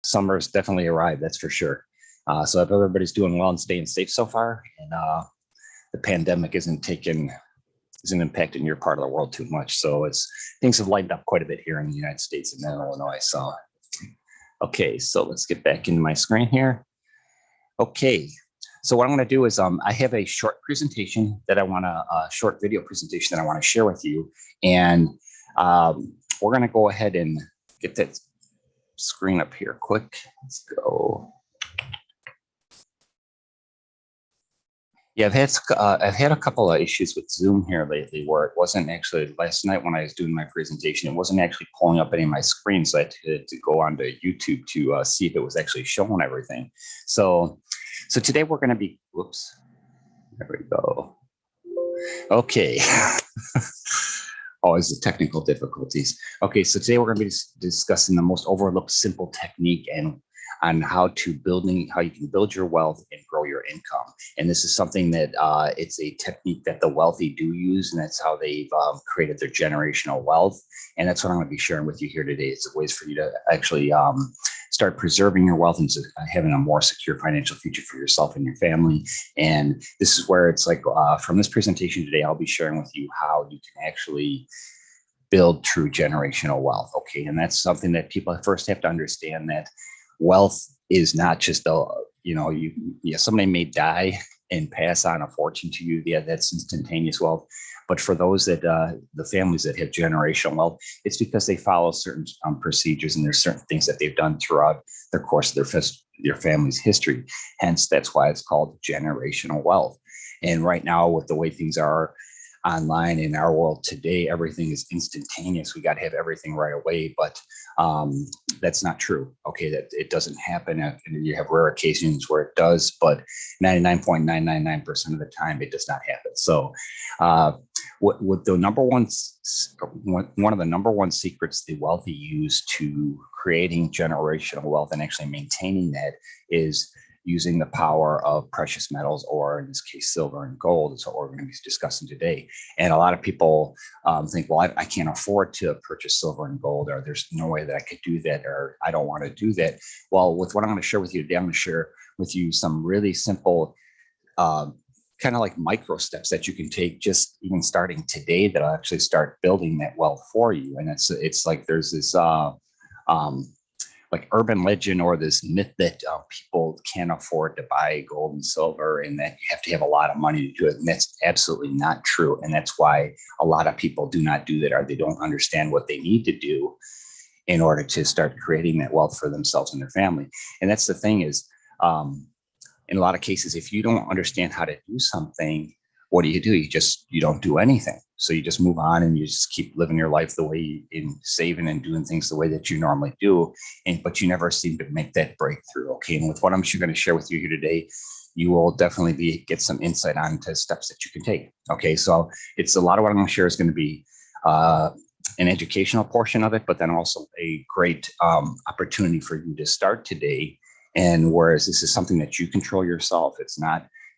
Summer's definitely arrived, that's for sure. So if everybody's doing well and staying safe so far, and the pandemic isn't impacting your part of the world too much. So things have lightened up quite a bit here in the United States and in Illinois. So, okay, so let's get back into my screen here. Okay, so what I'm going to do is I have a short presentation that short video presentation that I want to share with you. And we're going to go ahead and get that screen up here quick. Let's go. Yeah, I've had a couple of issues with Zoom here lately where it wasn't actually, last night when I was doing my presentation, it wasn't actually pulling up any of my screens. So I had to go onto YouTube to see if it was actually showing everything. So today we're going to be, whoops, there we go. Okay. Always the technical difficulties. Okay, so today we're going to be discussing the most overlooked simple technique and on how you can build your wealth and grow your income. And this is something that it's a technique that the wealthy do use, and that's how they've created their generational wealth. And that's what I'm going to be sharing with you here today. It's ways for you to actually start preserving your wealth and having a more secure financial future for yourself and your family. And this is where it's like from this presentation today, I'll be sharing with you how you can actually build true generational wealth. Okay, and that's something that people first have to understand, that wealth is not just somebody may die and pass on a fortune to you. Yeah, that's instantaneous wealth. But for those that the families that have generational wealth, it's because they follow certain procedures, and there's certain things that they've done throughout the course of their family's history. Hence, that's why it's called generational wealth. And right now, with the way things are online in our world today, everything is instantaneous. We got to have everything right away, but that's not true. Okay, that it doesn't happen. And you have rare occasions where it does, but 99.999% of the time it does not happen. So what the one of the number one secrets the wealthy use to creating generational wealth and actually maintaining that is using the power of precious metals, or in this case, silver and gold. Is what we're going to be discussing today. And a lot of people think, well, I can't afford to purchase silver and gold, or there's no way that I could do that, or I don't want to do that. Well, with what I'm going to share with you today, I'm going to share with you some really simple, kind of like micro steps that you can take just even starting today that'll actually start building that wealth for you. And it's like there's this like urban legend or this myth that people can't afford to buy gold and silver, and that you have to have a lot of money to do it. And that's absolutely not true. And that's why a lot of people do not do that, or they don't understand what they need to do in order to start creating that wealth for themselves and their family. And that's the thing is, in a lot of cases, if you don't understand how to do something, what do? You don't do anything. So you just move on and you just keep living your life the way in saving and doing things the way that you normally do. But you never seem to make that breakthrough. Okay. And with what I'm going to share with you here today, you will definitely get some insight onto steps that you can take. Okay. So it's a lot of what I'm going to share is going to be an educational portion of it, but then also a great opportunity for you to start today. And whereas this is something that you control yourself,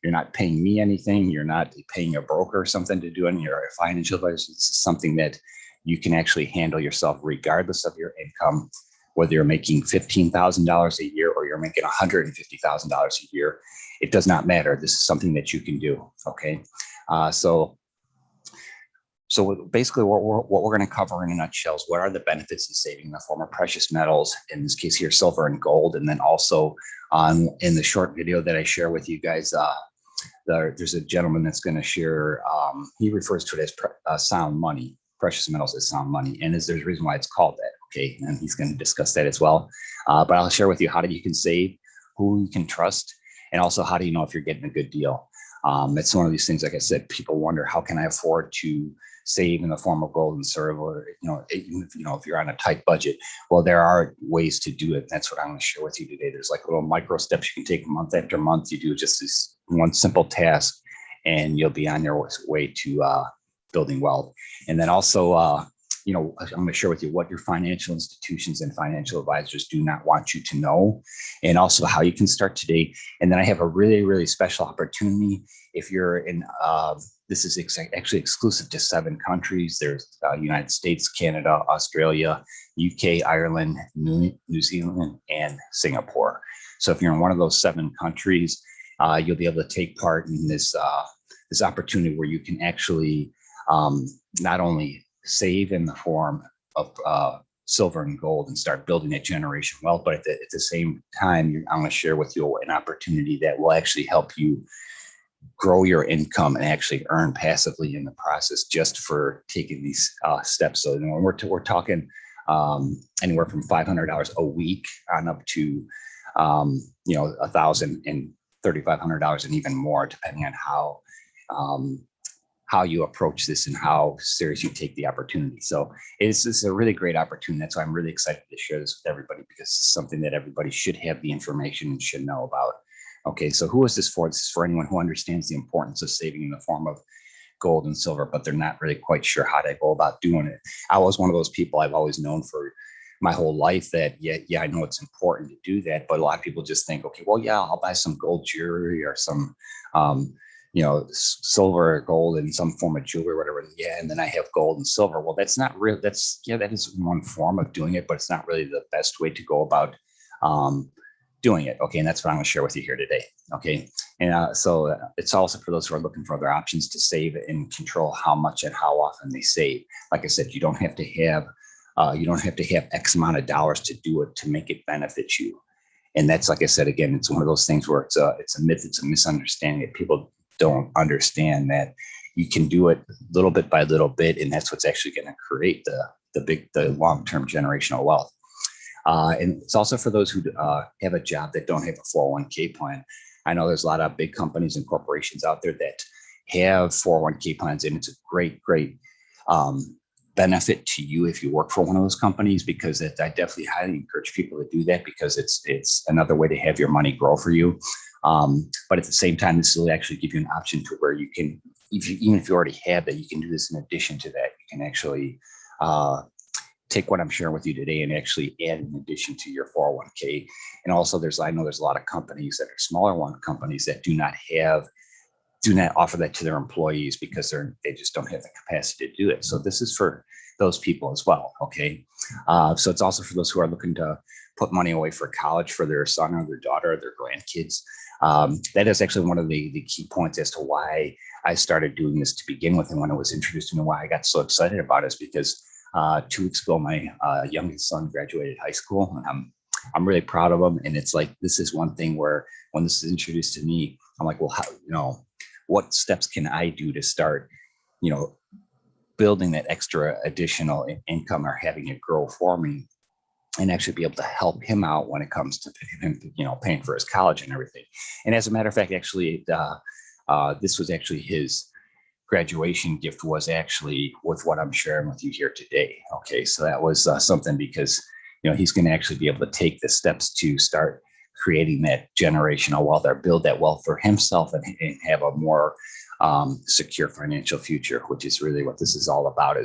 you're not paying me anything. You're not paying a broker or something to do anything, or a financial advisor. This is something that you can actually handle yourself regardless of your income, whether you're making $15,000 a year or you're making $150,000 a year. It does not matter. This is something that you can do. Okay. So basically what we're going to cover in a nutshell is what are the benefits of saving in the form of precious metals, in this case here, silver and gold. And then also in the short video that I share with you guys, there's a gentleman that's going to share, he refers to it as sound money, precious metals as sound money. And there's a reason why it's called that. Okay. And he's going to discuss that as well. But I'll share with you how you can save, who you can trust, and also how do you know if you're getting a good deal. It's one of these things, like I said, people wonder, how can I afford to save in the form of gold and silver, if you're on a tight budget? Well, there are ways to do it. That's what I'm going to share with you today. There's like little micro steps you can take month after month. You do just this one simple task and you'll be on your way to building wealth. And then also I'm going to share with you what your financial institutions and financial advisors do not want you to know, and also how you can start today. And then I have a really, really special opportunity. If you're in, this is actually exclusive to 7 countries. There's United States, Canada, Australia, UK, Ireland, New Zealand, and Singapore. So if you're in one of those 7 countries, you'll be able to take part in this opportunity where you can actually not only save in the form of silver and gold and start building that generation wealth, but at the same time, I'm going to share with you an opportunity that will actually help you grow your income and actually earn passively in the process just for taking these steps. So we're talking anywhere from $500 a week on up to $1,000 and $3,500 and even more, depending on how you approach this and how serious you take the opportunity. So it's a really great opportunity. That's why I'm really excited to share this with everybody, because it's something that everybody should have the information and should know about. Okay, so who is this for? This is for anyone who understands the importance of saving in the form of gold and silver, but they're not really quite sure how to go about doing it. I was one of those people. I've always known for my whole life that, I know it's important to do that, but a lot of people just think, okay, well, yeah, I'll buy some gold jewelry or some, silver or gold in some form of jewelry or whatever. Yeah. And then I have gold and silver. Well, that's not real. That is one form of doing it, but it's not really the best way to go about doing it. Okay. And that's what I'm going to share with you here today. Okay. And so it's also for those who are looking for other options to save and control how much and how often they save. Like I said, you don't have to have X amount of dollars to do it to make it benefit you. And that's, like I said, again, it's one of those things where it's a myth, it's a misunderstanding that people don't understand that you can do it little bit by little bit, and that's what's actually going to create the long-term generational wealth. And it's also for those who have a job that don't have a 401k plan. I know there's a lot of big companies and corporations out there that have 401k plans, and it's a great benefit to you if you work for one of those companies, because I definitely highly encourage people to do that, because it's another way to have your money grow for you. But at the same time, this will actually give you an option to where you can, even if you already have that, you can do this in addition to that. You can actually take what I'm sharing with you today and actually add in addition to your 401k. And also I know there's a lot of companies that are smaller companies that do not offer that to their employees because they just don't have the capacity to do it. So this is for those people as well. Okay. So it's also for those who are looking to put money away for college for their son or their daughter or their grandkids. That is actually one of the key points as to why I started doing this to begin with. And when it was introduced to me, why I got so excited about it is because 2 weeks ago, my youngest son graduated high school, and I'm really proud of him. And it's like, this is one thing where when this is introduced to me, I'm like, well, what steps can I do to start, building that extra additional income or having it grow for me, and actually be able to help him out when it comes to paying for his college and everything. And as a matter of fact, actually, this was actually his graduation gift, was actually with what I'm sharing with you here today. Okay, so that was something, because he's going to actually be able to take the steps to start creating that generational wealth, or build that wealth for himself, and have a more secure financial future, which is really what this is all about.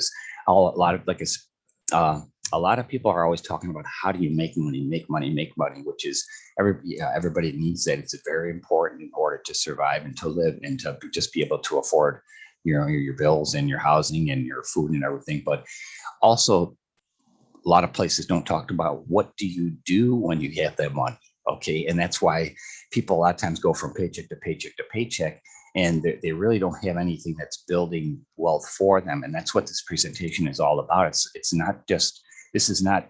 A lot of people are always talking about how do you make money, which is everybody needs that. It's very important in order to survive and to live and to just be able to afford your bills and your housing and your food and everything. But also, a lot of places don't talk about what do you do when you have that money. Okay. And that's why people a lot of times go from paycheck to paycheck to paycheck, and they really don't have anything that's building wealth for them. And that's what this presentation is all about. This is not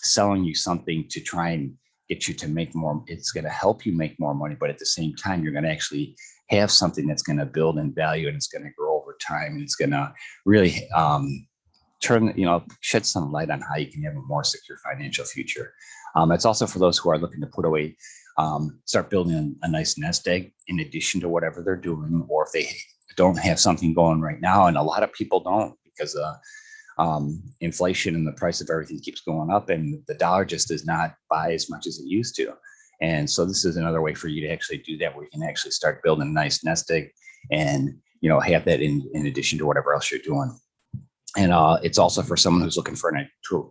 selling you something to try and get you to make more. It's going to help you make more money, but at the same time, you're going to actually have something that's going to build in value, and it's going to grow over time. And it's going to really shed some light on how you can have a more secure financial future. It's also for those who are looking to put away, start building a nice nest egg in addition to whatever they're doing, or if they don't have something going right now. And a lot of people don't, because inflation and the price of everything keeps going up, and the dollar just does not buy as much as it used to. And so this is another way for you to actually do that, where you can actually start building a nice nest egg and have that in addition to whatever else you're doing. And it's also for someone who's looking for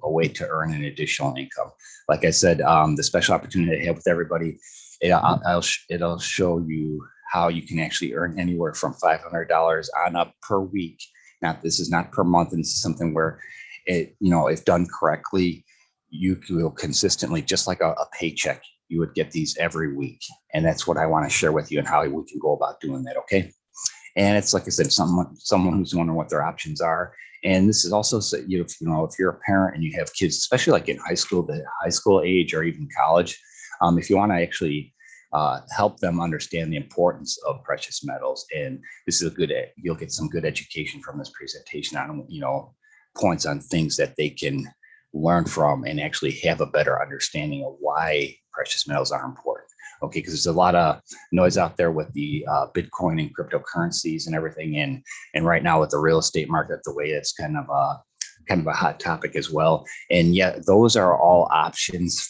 a way to earn an additional income. Like I said, the special opportunity I have with everybody, it'll show you how you can actually earn anywhere from $500 on up per week. Now, this is not per month, and this is something where if done correctly, you will consistently, just like a paycheck, you would get these every week. And that's what I want to share with you and how we can go about doing that. Okay. And it's like I said, someone who's wondering what their options are. And this is also, if you're a parent and you have kids, especially like in the high school age or even college, if you want to actually help them understand the importance of precious metals, and this is you'll get some good education from this presentation on, points on things that they can learn from and actually have a better understanding of why precious metals are important. Okay, because there's a lot of noise out there with the Bitcoin and cryptocurrencies and everything, and right now with the real estate market, the way it's kind of a hot topic as well. And yet, those are all options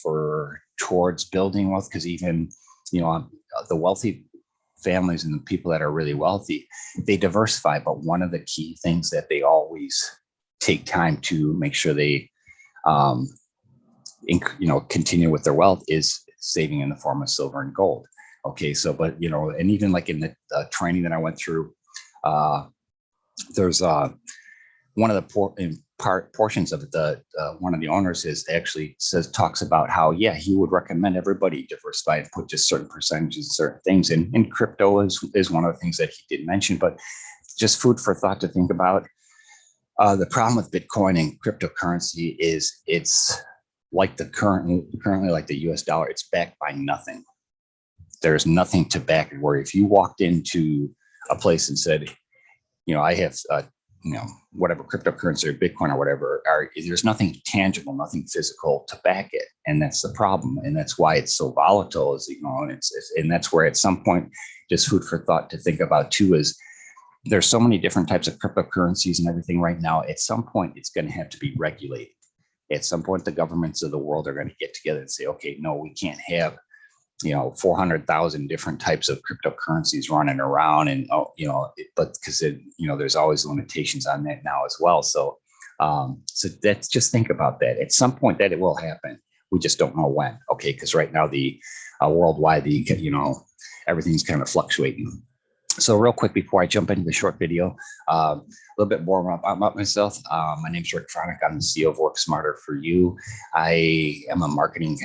towards building wealth. Because even the wealthy families and the people that are really wealthy, they diversify. But one of the key things that they always take time to make sure they continue with their wealth is saving in the form of silver and gold. Okay, so but and even like in the training that I went through, there's one of the portions of it, one of the owners talks about how he would recommend everybody diversify and put just certain percentages, certain things, and crypto is one of the things that he did mention. But just food for thought to think about. The problem with Bitcoin and cryptocurrency is it's like currently like the US dollar, it's backed by nothing. There's nothing to back it, where if you walked into a place and said, I have, whatever cryptocurrency or Bitcoin or whatever, there's nothing tangible, nothing physical to back it. And that's the problem. And that's why it's so volatile, and that's where at some point, just food for thought to think about too, is there's so many different types of cryptocurrencies and everything right now. At some point, it's going to have to be regulated. At some point, the governments of the world are going to get together and say, okay, no, we can't have, 400,000 different types of cryptocurrencies running around. And, but because, there's always limitations on that now as well. So that's, just think about that. At some point that it will happen. We just don't know when. Okay. Because right now worldwide, everything's kind of fluctuating. So real quick, before I jump into the short video, a little bit more about myself. My name is Rick Fronick. I'm the CEO of Work Smarter for You. I am a marketing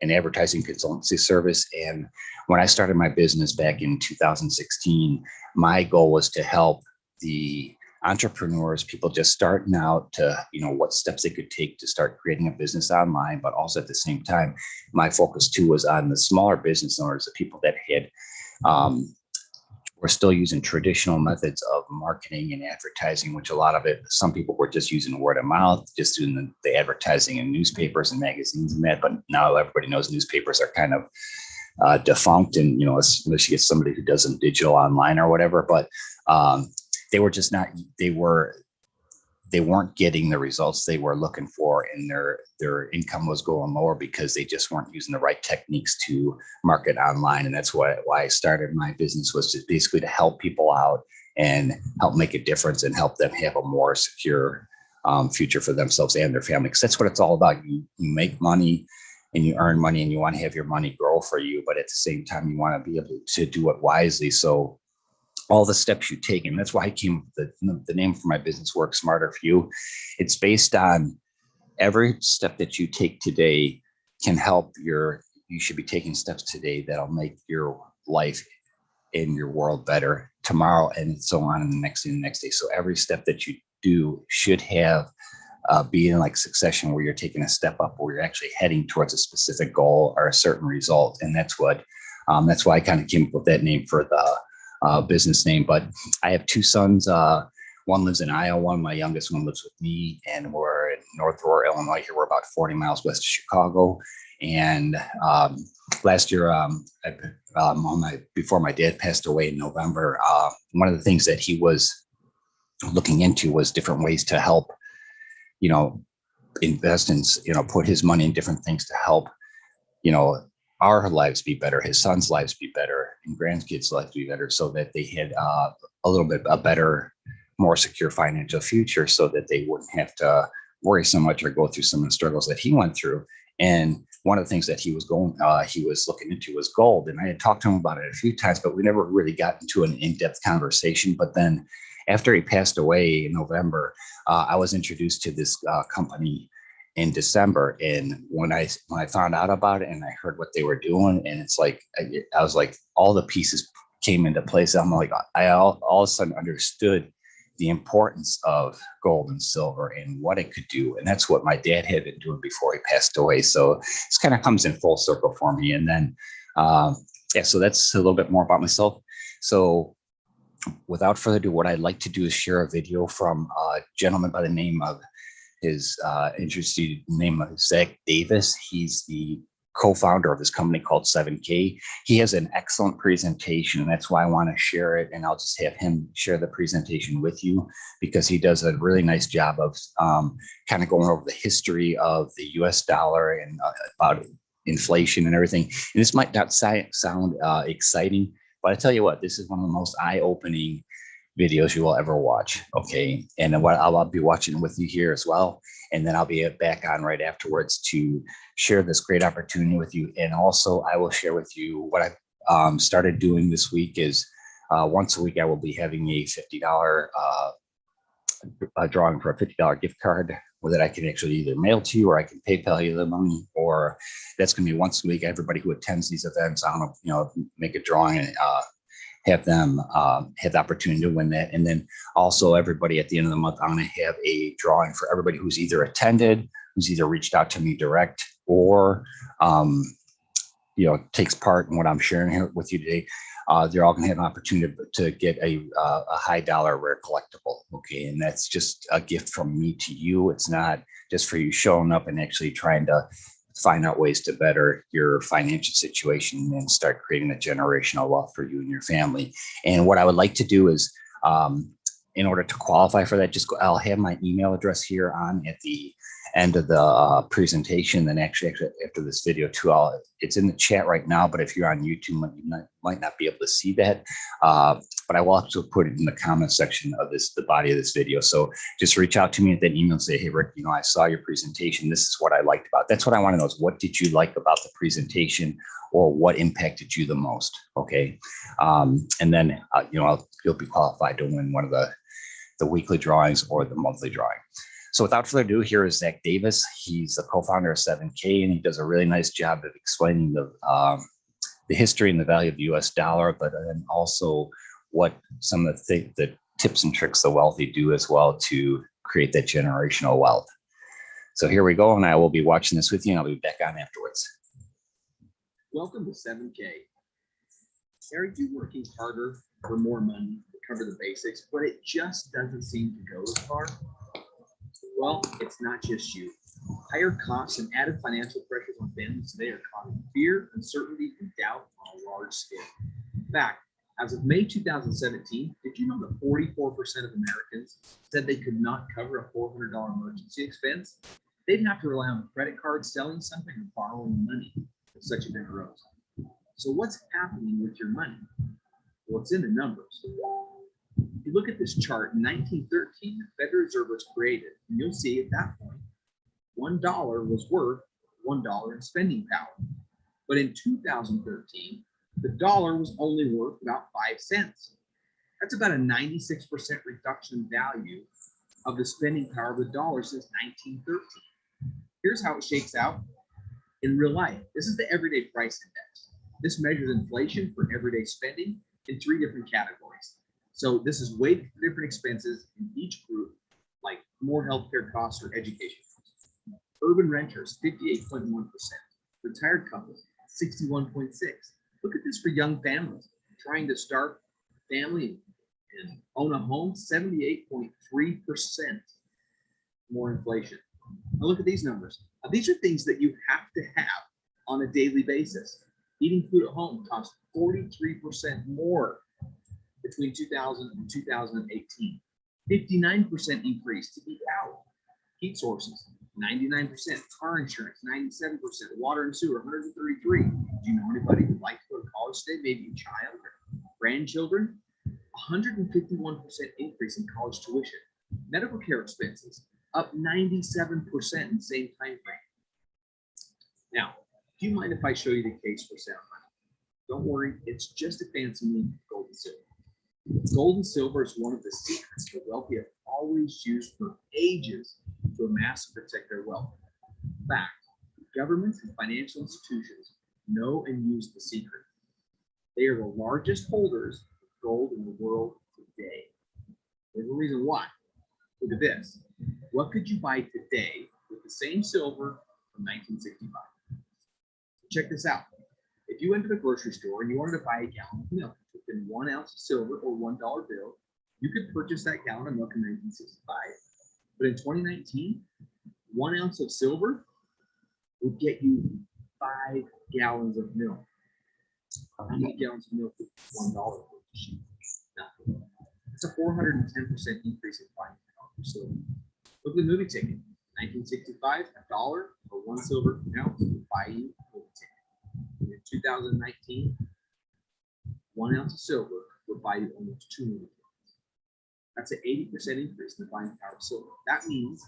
and advertising consultancy service. And when I started my business back in 2016, my goal was to help the entrepreneurs, people just starting out, to what steps they could take to start creating a business online. But also at the same time, my focus too was on the smaller business owners, the people that had we're still using traditional methods of marketing and advertising, which a lot of it, some people were just using word of mouth, just doing the advertising in newspapers and magazines and that. But now everybody knows newspapers are kind of defunct, and unless you get somebody who does them digital online or whatever. But they were just not. They weren't getting the results they were looking for, and their income was going lower because they just weren't using the right techniques to market online. And that's why I started my business, was just basically to help people out and help make a difference and help them have a more secure future for themselves and their family. Because that's what it's all about. You make money and you earn money, and you want to have your money grow for you, but at the same time, you want to be able to do it wisely. So all the steps you take, and that's why I came up with the name for my business, Work Smarter for You. It's based on every step that you take today can help you should be taking steps today that'll make your life in your world better tomorrow, and so on, and the next day. So every step that you do should have be in like succession, where you're taking a step up, where you're actually heading towards a specific goal or a certain result. And that's why I kind of came up with that name for the business name. But I have two sons. One lives in Iowa. My youngest one lives with me, and we're in North Aurora, Illinois. Here we're about 40 miles west of Chicago. And last year, before my dad passed away in November, one of the things that he was looking into was different ways to help, invest in, put his money in different things to help, our lives be better, his son's lives be better, and grandkids' lives be better, so that they had a little bit a better more secure financial future so that they wouldn't have to worry so much or go through some of the struggles that he went through. And one of the things that he was looking into was gold. And I had talked to him about it a few times, but we never really got into an in-depth conversation. But then after he passed away in November, I was introduced to this company in December. And when I found out about it and I heard what they were doing, and it's like, I was like, all the pieces came into place. I'm like, I all of a sudden understood the importance of gold and silver and what it could do. And that's what my dad had been doing before he passed away. So this kind of comes in full circle for me. And then, so that's a little bit more about myself. So without further ado, what I'd like to do is share a video from a gentleman by the name of his interesting name of Zach Davis. He's the co-founder of this company called 7K. He has an excellent presentation, and that's why I want to share it. And I'll just have him share the presentation with you because he does a really nice job of kind of going over the history of the US dollar and about inflation and everything. And this might not sound exciting, but I tell you what, this is one of the most eye-opening videos you will ever watch. Okay. And then what I'll be watching with you here as well. And then I'll be back on right afterwards to share this great opportunity with you. And also I will share with you what I've started doing this week is once a week, I will be having a $50 drawing for a $50 gift card that I can actually either mail to you or I can PayPal you the money, or that's going to be once a week. Everybody who attends these events, I'm going to make a drawing and have them have the opportunity to win that. And then also everybody at the end of the month, I'm going to have a drawing for everybody who's either attended, who's either reached out to me direct or, takes part in what I'm sharing here with you today. They're all going to have an opportunity to get a high dollar rare collectible. Okay. And that's just a gift from me to you. It's not just for you showing up and actually trying to find out ways to better your financial situation and start creating a generational wealth for you and your family. And what I would like to do is, in order to qualify for that, I'll have my email address here on at the end of the presentation. Then actually after this video too, it's in the chat right now, but if you're on YouTube, you might not be able to see that. But I will also put it in the comment section of the body of this video. So just reach out to me at that email and say, hey, Rick, I saw your presentation. This is what I liked about it. That's what I want to know is what did you like about the presentation or what impacted you the most? Okay. And then, you'll be qualified to win one of the weekly drawings or the monthly drawing. So without further ado, here is Zach Davis. He's the co-founder of 7K, and he does a really nice job of explaining the history and the value of the US dollar, but then also what some of the tips and tricks the wealthy do as well to create that generational wealth. So here we go, and I will be watching this with you, and I'll be back on afterwards. Welcome to 7K. Are you working harder for more money to cover the basics, but it just doesn't seem to go as far? Well, it's not just you. Higher costs and added financial pressures on families today are causing fear, uncertainty, and doubt on a large scale. In fact, as of May 2017, did you know that 44% of Americans said they could not cover a $400 emergency expense? They'd have to rely on a credit card, selling something, or borrowing money if such event arose. So what's happening with your money? Well, it's in the numbers. If you look at this chart, in 1913, the Federal Reserve was created, and you'll see at that point, $1 was worth $1 in spending power. But in 2013, the dollar was only worth about 5 cents. That's about a 96% reduction in value of the spending power of the dollar since 1913. Here's how it shakes out in real life. This is the everyday price index. This measures inflation for everyday spending in 3 different categories. So this is weighted for different expenses in each group, like more healthcare costs or education costs. Urban renters, 58.1%. Retired couples, 61.6%. Look at this for young families trying to start a family and own a home, 78.3% more inflation. Now look at these numbers. Now, these are things that you have to have on a daily basis. Eating food at home costs 43% more between 2000 and 2018. 59% increase to eat out. Heat sources, 99%. Car insurance, 97%. Water and sewer, 133. Do you know anybody who'd like to go to college today? Maybe a child or grandchildren? 151% increase in college tuition. Medical care expenses up 97% in the same time frame. Now, do you mind if I show you the case for sound money? Don't worry, it's just a fancy name for gold and silver. Gold and silver is one of the secrets the wealthy have always used for ages to amass and protect their wealth. In fact, governments and financial institutions know and use the secret. They are the largest holders of gold in the world today. There's a reason why. Look at this. What could you buy today with the same silver from 1965? Check this out. If you went to the grocery store and you wanted to buy a gallon of milk within 1 ounce of silver or $1 bill, you could purchase that gallon of milk in 1965. But in 2019, 1 ounce of silver would get you 5 gallons of milk. How many gallons of milk would $1 purchase? Nothing. It's a 410% increase in buying power for silver. Look at the movie ticket. 1965, $1 or 1 silver ounce would buy you a movie ticket. In 2019, 1 ounce of silver would buy you almost 2 movie tickets. That's an 80% increase in the buying power of silver. That means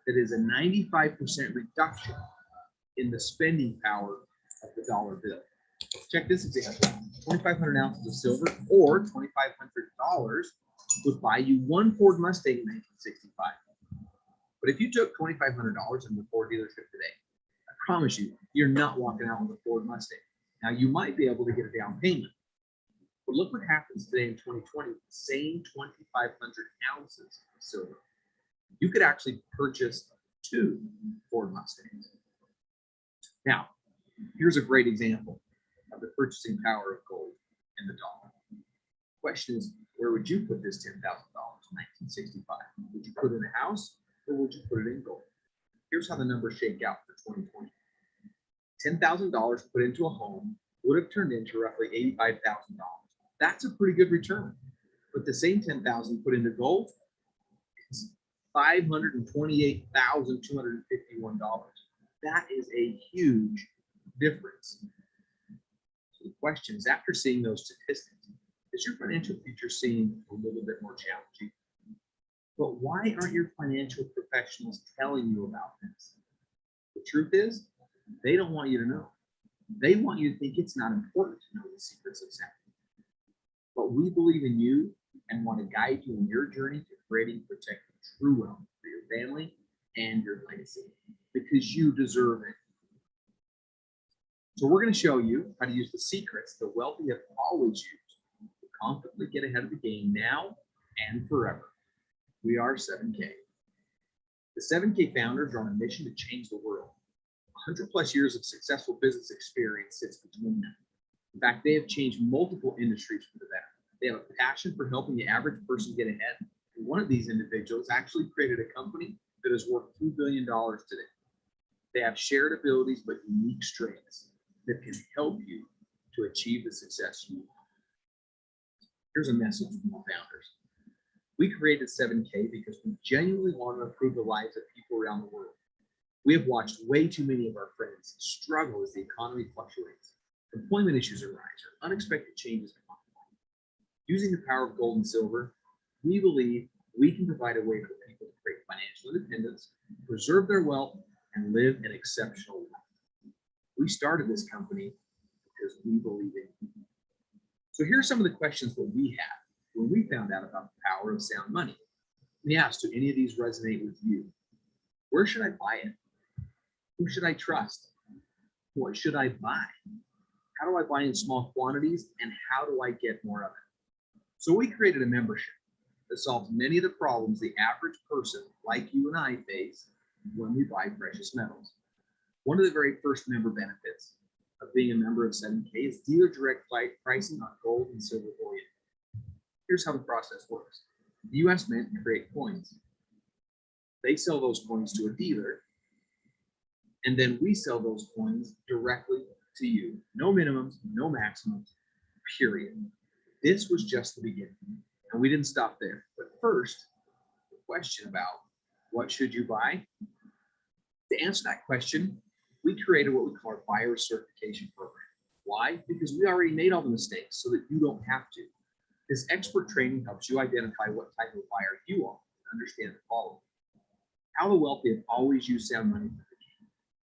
that is a 95% reduction in the spending power of the dollar bill. Check this example. 2,500 ounces of silver or $2,500 would buy you 1 Ford Mustang in 1965. But if you took $2,500 in the Ford dealership today, I promise you, you're not walking out with a Ford Mustang. Now, you might be able to get a down payment, but look what happens today in 2020 with the same 2,500 ounces of silver. You could actually purchase 2 Ford Mustangs. Now, here's a great example of the purchasing power of gold and the dollar. The question is, where would you put this $10,000 in 1965? Would you put it in a house or would you put it in gold? Here's how the numbers shake out for 2020. $10,000 put into a home would have turned into roughly $85,000. That's a pretty good return. But the same $10,000 put into gold is $528,251. That is a huge difference. So the question is, after seeing those statistics, is your financial future seeming a little bit more challenging? But why aren't your financial professionals telling you about this? The truth is, they don't want you to know. They want you to think it's not important to know the secrets of success. But we believe in you and want to guide you in your journey to creating and protecting true wealth for your family and your legacy, because you deserve it. So we're going to show you how to use the secrets the wealthy have always used to confidently get ahead of the game now and forever. We are 7K. The 7K founders are on a mission to change the world. 100 plus years of successful business experience sits between them. In fact, they have changed multiple industries for the better. They have a passion for helping the average person get ahead. And one of these individuals actually created a company that is worth $2 billion today. They have shared abilities but unique strengths that can help you to achieve the success you want. Here's a message from the founders. We created 7K because we genuinely want to improve the lives of people around the world. We have watched way too many of our friends struggle as the economy fluctuates. Employment issues arise, or unexpected changes come up. Using the power of gold and silver, we believe we can provide a way for people to create financial independence, preserve their wealth, and live an exceptional life. We started this company because we believe in you. So here are some of the questions that we had when we found out about the power of sound money. We asked, do any of these resonate with you? Where should I buy it? Who should I trust? What should I buy? How do I buy in small quantities? And how do I get more of it? So we created a membership that solves many of the problems the average person like you and I face when we buy precious metals. One of the very first member benefits of being a member of 7K is dealer direct pricing on gold and silver bullion. Here's how the process works. The U.S. Mint create coins. They sell those coins to a dealer, and then we sell those coins directly to you. No minimums, no maximums, period. This was just the beginning, and we didn't stop there. But first, the question about what should you buy? To answer that question, we created what we call our buyer certification program. Why? Because we already made all the mistakes so that you don't have to. This expert training helps you identify what type of buyer you are and understand the following. How the wealthy have always used sound money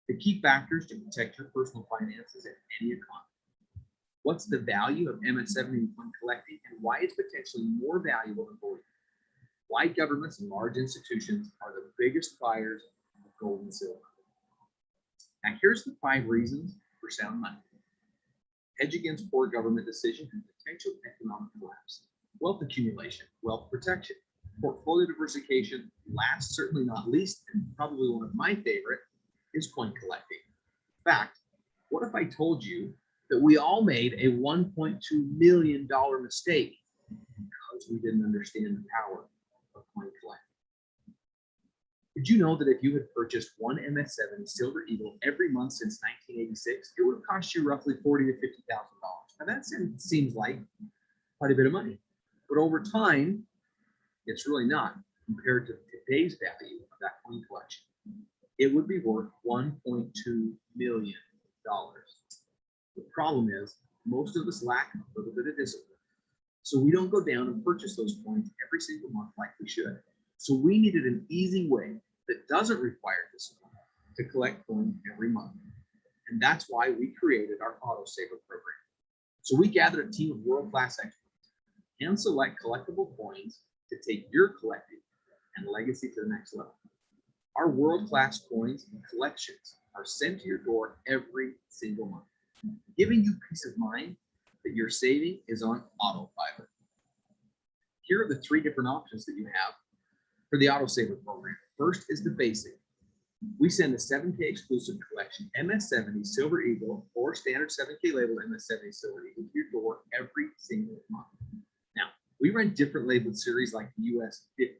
the key factors to protect your personal finances in any economy. What's the value of MS-70 when collecting and why it's potentially more valuable than bullion? Why governments and large institutions are the biggest buyers of gold and silver. Now here's the 5 reasons for sound money. Hedge against poor government decision and potential economic collapse. Wealth accumulation, wealth protection, portfolio diversification, last certainly not least, and probably one of my favorite, is coin collecting. In fact, what if I told you that we all made a $1.2 million mistake because we didn't understand the power of coin collecting? Did you know that if you had purchased one MS-70 Silver Eagle every month since 1986, it would have cost you roughly $40,000 to $50,000? Now that seems like quite a bit of money, but over time, it's really not compared to today's value of that coin collection. It would be worth $1.2 million. The problem is most of us lack a little bit of discipline. So we don't go down and purchase those coins every single month like we should. So we needed an easy way that doesn't require discipline to collect coins every month. And that's why we created our Auto Saver program. So we gathered a team of world-class experts and select collectible coins to take your collecting and legacy to the next level. Our world-class coins and collections are sent to your door every single month, giving you peace of mind that your saving is on autopilot. Here are the 3 different options that you have for the Auto Saver program. First is the basic. We send a 7K exclusive collection, MS-70 Silver Eagle or standard 7K labeled MS-70 Silver Eagle to your door every single month. Now, we run different labeled series like the US 50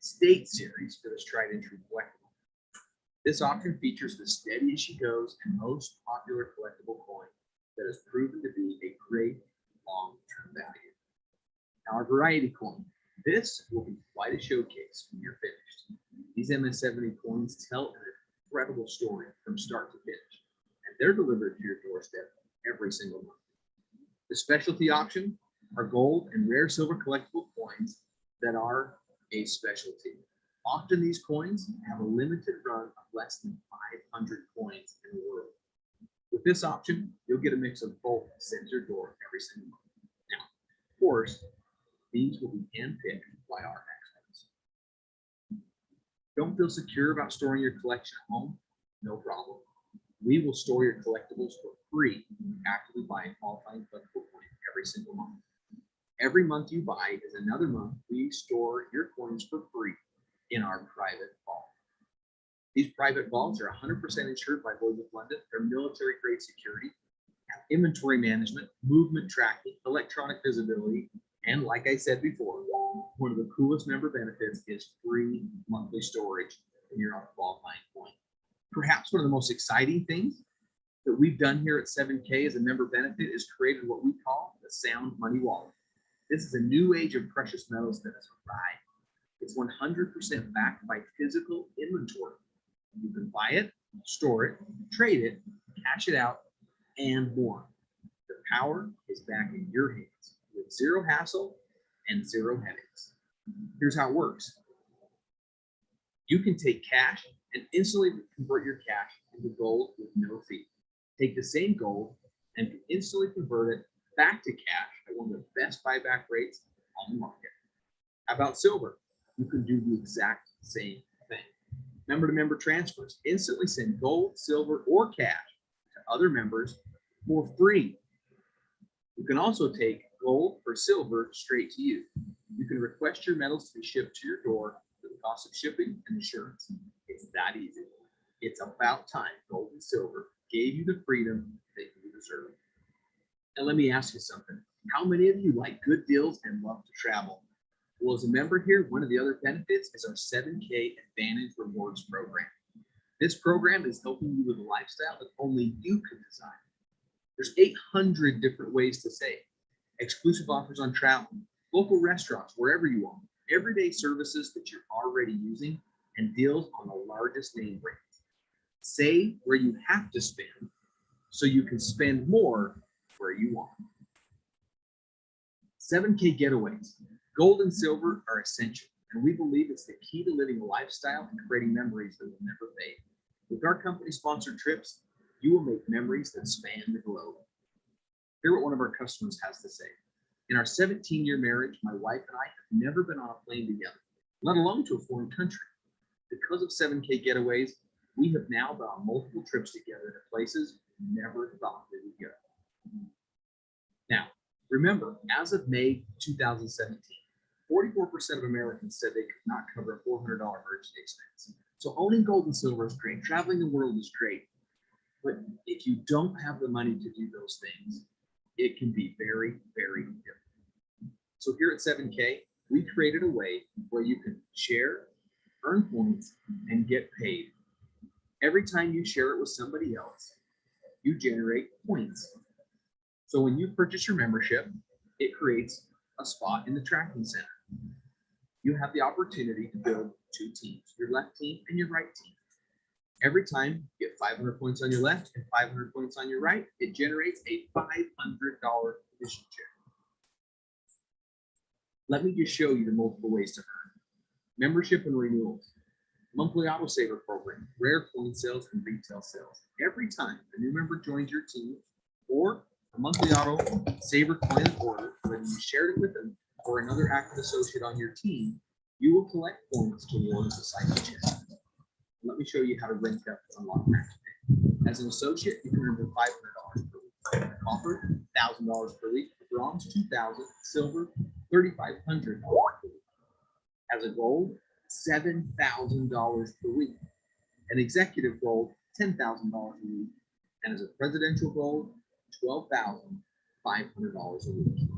State Series for this tried and true collectible. This option features the steady as she goes and most popular collectible coin that has proven to be a great long-term value. Now, our variety coin. This will be quite a showcase when you're finished. These MS-70 coins tell an incredible story from start to finish, and they're delivered to your doorstep every single month. The specialty option are gold and rare silver collectible coins that are a specialty. Often these coins have a limited run of less than 500 coins in the world. With this option, you'll get a mix of both sent to your door every single month. Now, of course, these will be handpicked by our experts. Don't feel secure about storing your collection at home? No problem. We will store your collectibles for free after we buy a qualifying collectible coin every single month. Every month you buy is another month we store your coins for free in our private vault. These private vaults are 100% insured by Lloyd's of London. They're military grade security, have inventory management, movement tracking, electronic visibility, and like I said before, one of the coolest member benefits is free monthly storage when you're on a qualifying coin. Perhaps one of the most exciting things that we've done here at 7K as a member benefit is created what we call the Sound Money Wallet. This is a new age of precious metals that has arrived. It's 100% backed by physical inventory. You can buy it, store it, trade it, cash it out, and more. The power is back in your hands with zero hassle and zero headaches. Here's how it works. You can take cash and instantly convert your cash into gold with no fee. Take the same gold and can instantly convert it back to cash at one of the best buyback rates on the market. How about silver? You can do the exact same thing. Member-to-member transfers. Instantly send gold, silver, or cash to other members for free. You can also take gold or silver straight to you. You can request your metals to be shipped to your door for the cost of shipping and insurance. It's that easy. It's about time gold and silver gave you the freedom that you deserve. And let me ask you something. How many of you like good deals and love to travel? Well, as a member here, one of the other benefits is our 7K Advantage Rewards program. This program is helping you with a lifestyle that only you can design. There's 800 different ways to save. Exclusive offers on travel, local restaurants, wherever you are, everyday services that you're already using, and deals on the largest name brands. Save where you have to spend so you can spend more where you want. 7K getaways. Gold and silver are essential, and we believe it's the key to living a lifestyle and creating memories that will never fade. With our company-sponsored trips, you will make memories that span the globe. Hear what one of our customers has to say. In our 17-year marriage, my wife and I have never been on a plane together, let alone to a foreign country. Because of 7K getaways, we have now been on multiple trips together to places we never thought we would go. Now, remember, as of May 2017, 44% of Americans said they could not cover a $400 emergency expense. So owning gold and silver is great. Traveling the world is great. But if you don't have the money to do those things, it can be very, very difficult. So here at 7K, we created a way where you can share, earn points, and get paid. Every time you share it with somebody else, you generate points. So when you purchase your membership, it creates a spot in the tracking center. You have the opportunity to build two teams, your left team and your right team. Every time you get 500 points on your left and 500 points on your right, it generates a $500 commission check. Let me just show you the multiple ways to earn. Membership and renewals, monthly auto saver program, rare coin sales, and retail sales. Every time a new member joins your team or a monthly auto saver coin order, whether you shared it with them or another active associate on your team, you will collect points towards a cycle check. Let me show you how to rank up to unlock max pay. As an associate, you can earn $500 per week. Copper, $1,000 per week. Bronze, $2,000. Silver, $3,500 per week. As a gold, $7,000 per week. An executive gold, $10,000 a week. And as a presidential gold, $12,500 a week.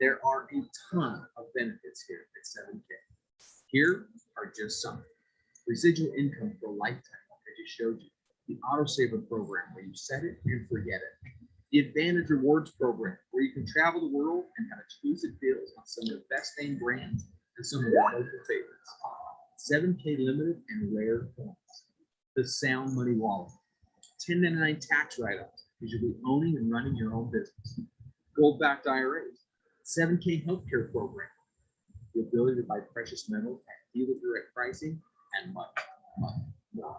There are a ton of benefits here at 7K. Here are just some. Residual income for a lifetime, like I just showed you. The auto saver program, where you set it and forget it. The Advantage Rewards program, where you can travel the world and have exclusive deals on some of the best name brands and some of your local favorites. 7K limited and rare points. The Sound Money Wallet. 1099 tax write-offs, because you'll be owning and running your own business. Gold-backed IRAs. 7K healthcare program. The ability to buy precious metals at dealer direct pricing, and much, much more.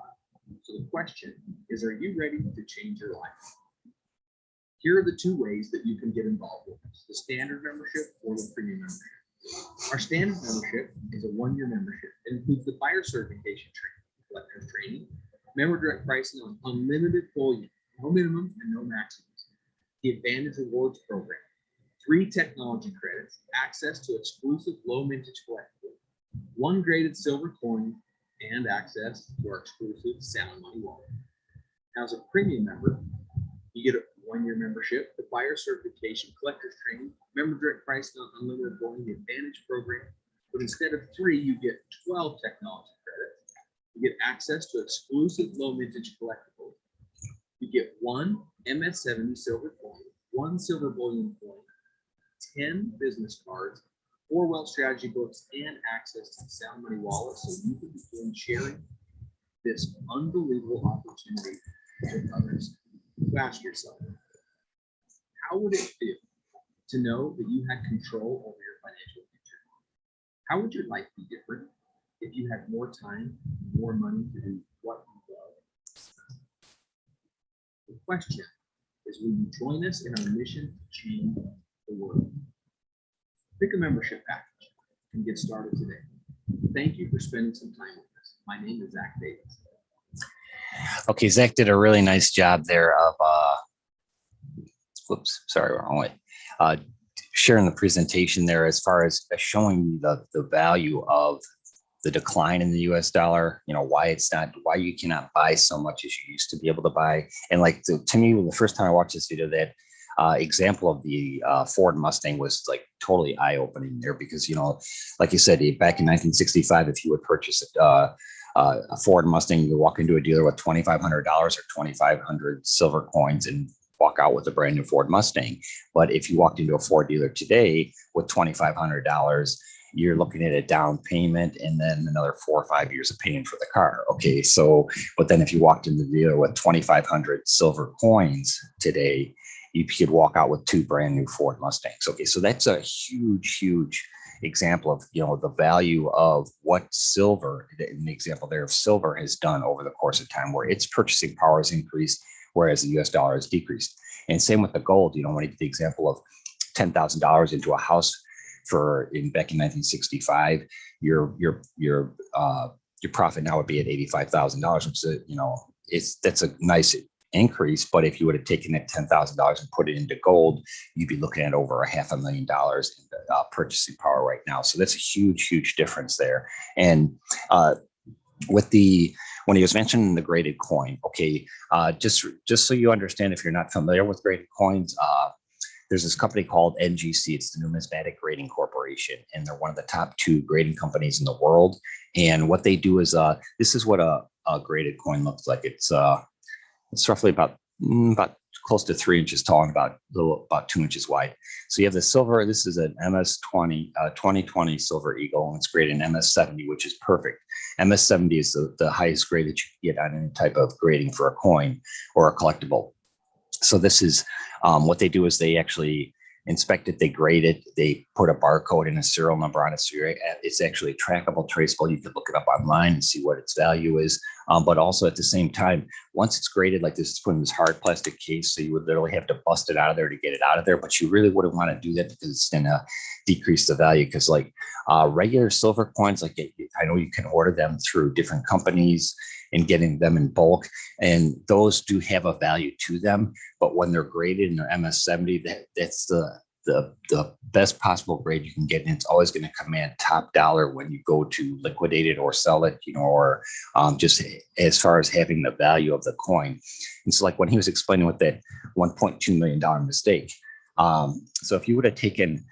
So the question is, are you ready to change your life? Here are the two ways that you can get involved with us: the standard membership or the premium membership. Our standard membership is a one-year membership. It includes the buyer certification training, collector's training, member direct pricing on unlimited bullion, no minimum and no maximums. The Advantage Rewards program, 3 technology credits, access to exclusive low mintage collectibles, 1 graded silver coin, and access to our exclusive Sound Money Wallet. Now, as a premium member, you get a one-year membership, the buyer certification, collector's training, member direct pricing on unlimited bullion, the Advantage program. But instead of 3, you get 12 technology credits. You get access to exclusive low mintage collectibles. You get 1 MS-70 silver coin, 1 silver bullion coin, 10 business cards, 4 wealth strategy books, and access to the Sound Money Wallet, so you can begin sharing this unbelievable opportunity with others. You ask yourself, how would it feel to know that you had control over your financial future? How would your life be different if you had more time, more money to do what you love? The question is, will you join us in our mission to change the world? Pick a membership package and get started today. Thank you for spending some time with us. My name is Zach Davis. Okay, Zach did a really nice job there of, whoops, sorry, wrong way. Sharing the presentation there as far as showing the value of the decline in the US dollar, why you cannot buy so much as you used to be able to buy. And like, to me, the first time I watched this video, that example of the Ford Mustang was like totally eye-opening there, because, like you said, back in 1965, if you would purchase a Ford Mustang, you walk into a dealer with $2,500 or 2,500 silver coins and walk out with a brand new Ford Mustang. But if you walked into a Ford dealer today with $2,500, you're looking at a down payment and then another 4 or 5 years of paying for the car. Okay, so, but then if you walked into the dealer with 2,500 silver coins today, you could walk out with 2 brand new Ford Mustangs. Okay, so that's a huge example of, you know, the value of what silver, in the example there of silver, has done over the course of time, where its purchasing power has increased, whereas the US dollar has decreased. And same with the gold. You know, when you get the example of $10,000 into a house back in 1965, your profit now would be at $85,000, which is, you know, that's a nice increase. But if you would have taken that $10,000 and put it into gold, you'd be looking at over $500,000 in purchasing power right now. So that's a huge difference there. And when he was mentioning the graded coin, okay, just so you understand, if you're not familiar with graded coins, there's this company called NGC. It's the Numismatic Grading Corporation, and they're one of the top 2 grading companies in the world. And what they do is, this is what a graded coin looks like. It's roughly about close to 3 inches tall and about 2 inches wide. So you have the silver. This is an MS-20 2020 Silver Eagle, and it's graded in MS-70, which is perfect. MS-70 is the highest grade that you can get on any type of grading for a coin or a collectible. So this is what they do is they actually inspect it, they grade it, they put a barcode and a serial number on it. So it's actually trackable, traceable. You can look it up online and see what its value is. But also at the same time, once it's graded like this, it's put in this hard plastic case. So you would literally have to bust it out of there to get it out of there. But you really wouldn't want to do that because it's going to decrease the value. Because like regular silver coins, like I know you can order them through different companies and getting them in bulk, and those do have a value to them. But when they're graded and they're MS-70, that's the best possible grade you can get, and it's always going to command top dollar when you go to liquidate it or sell it, you know, or just as far as having the value of the coin. And so, like when he was explaining with that $1.2 million mistake, so if you would have taken,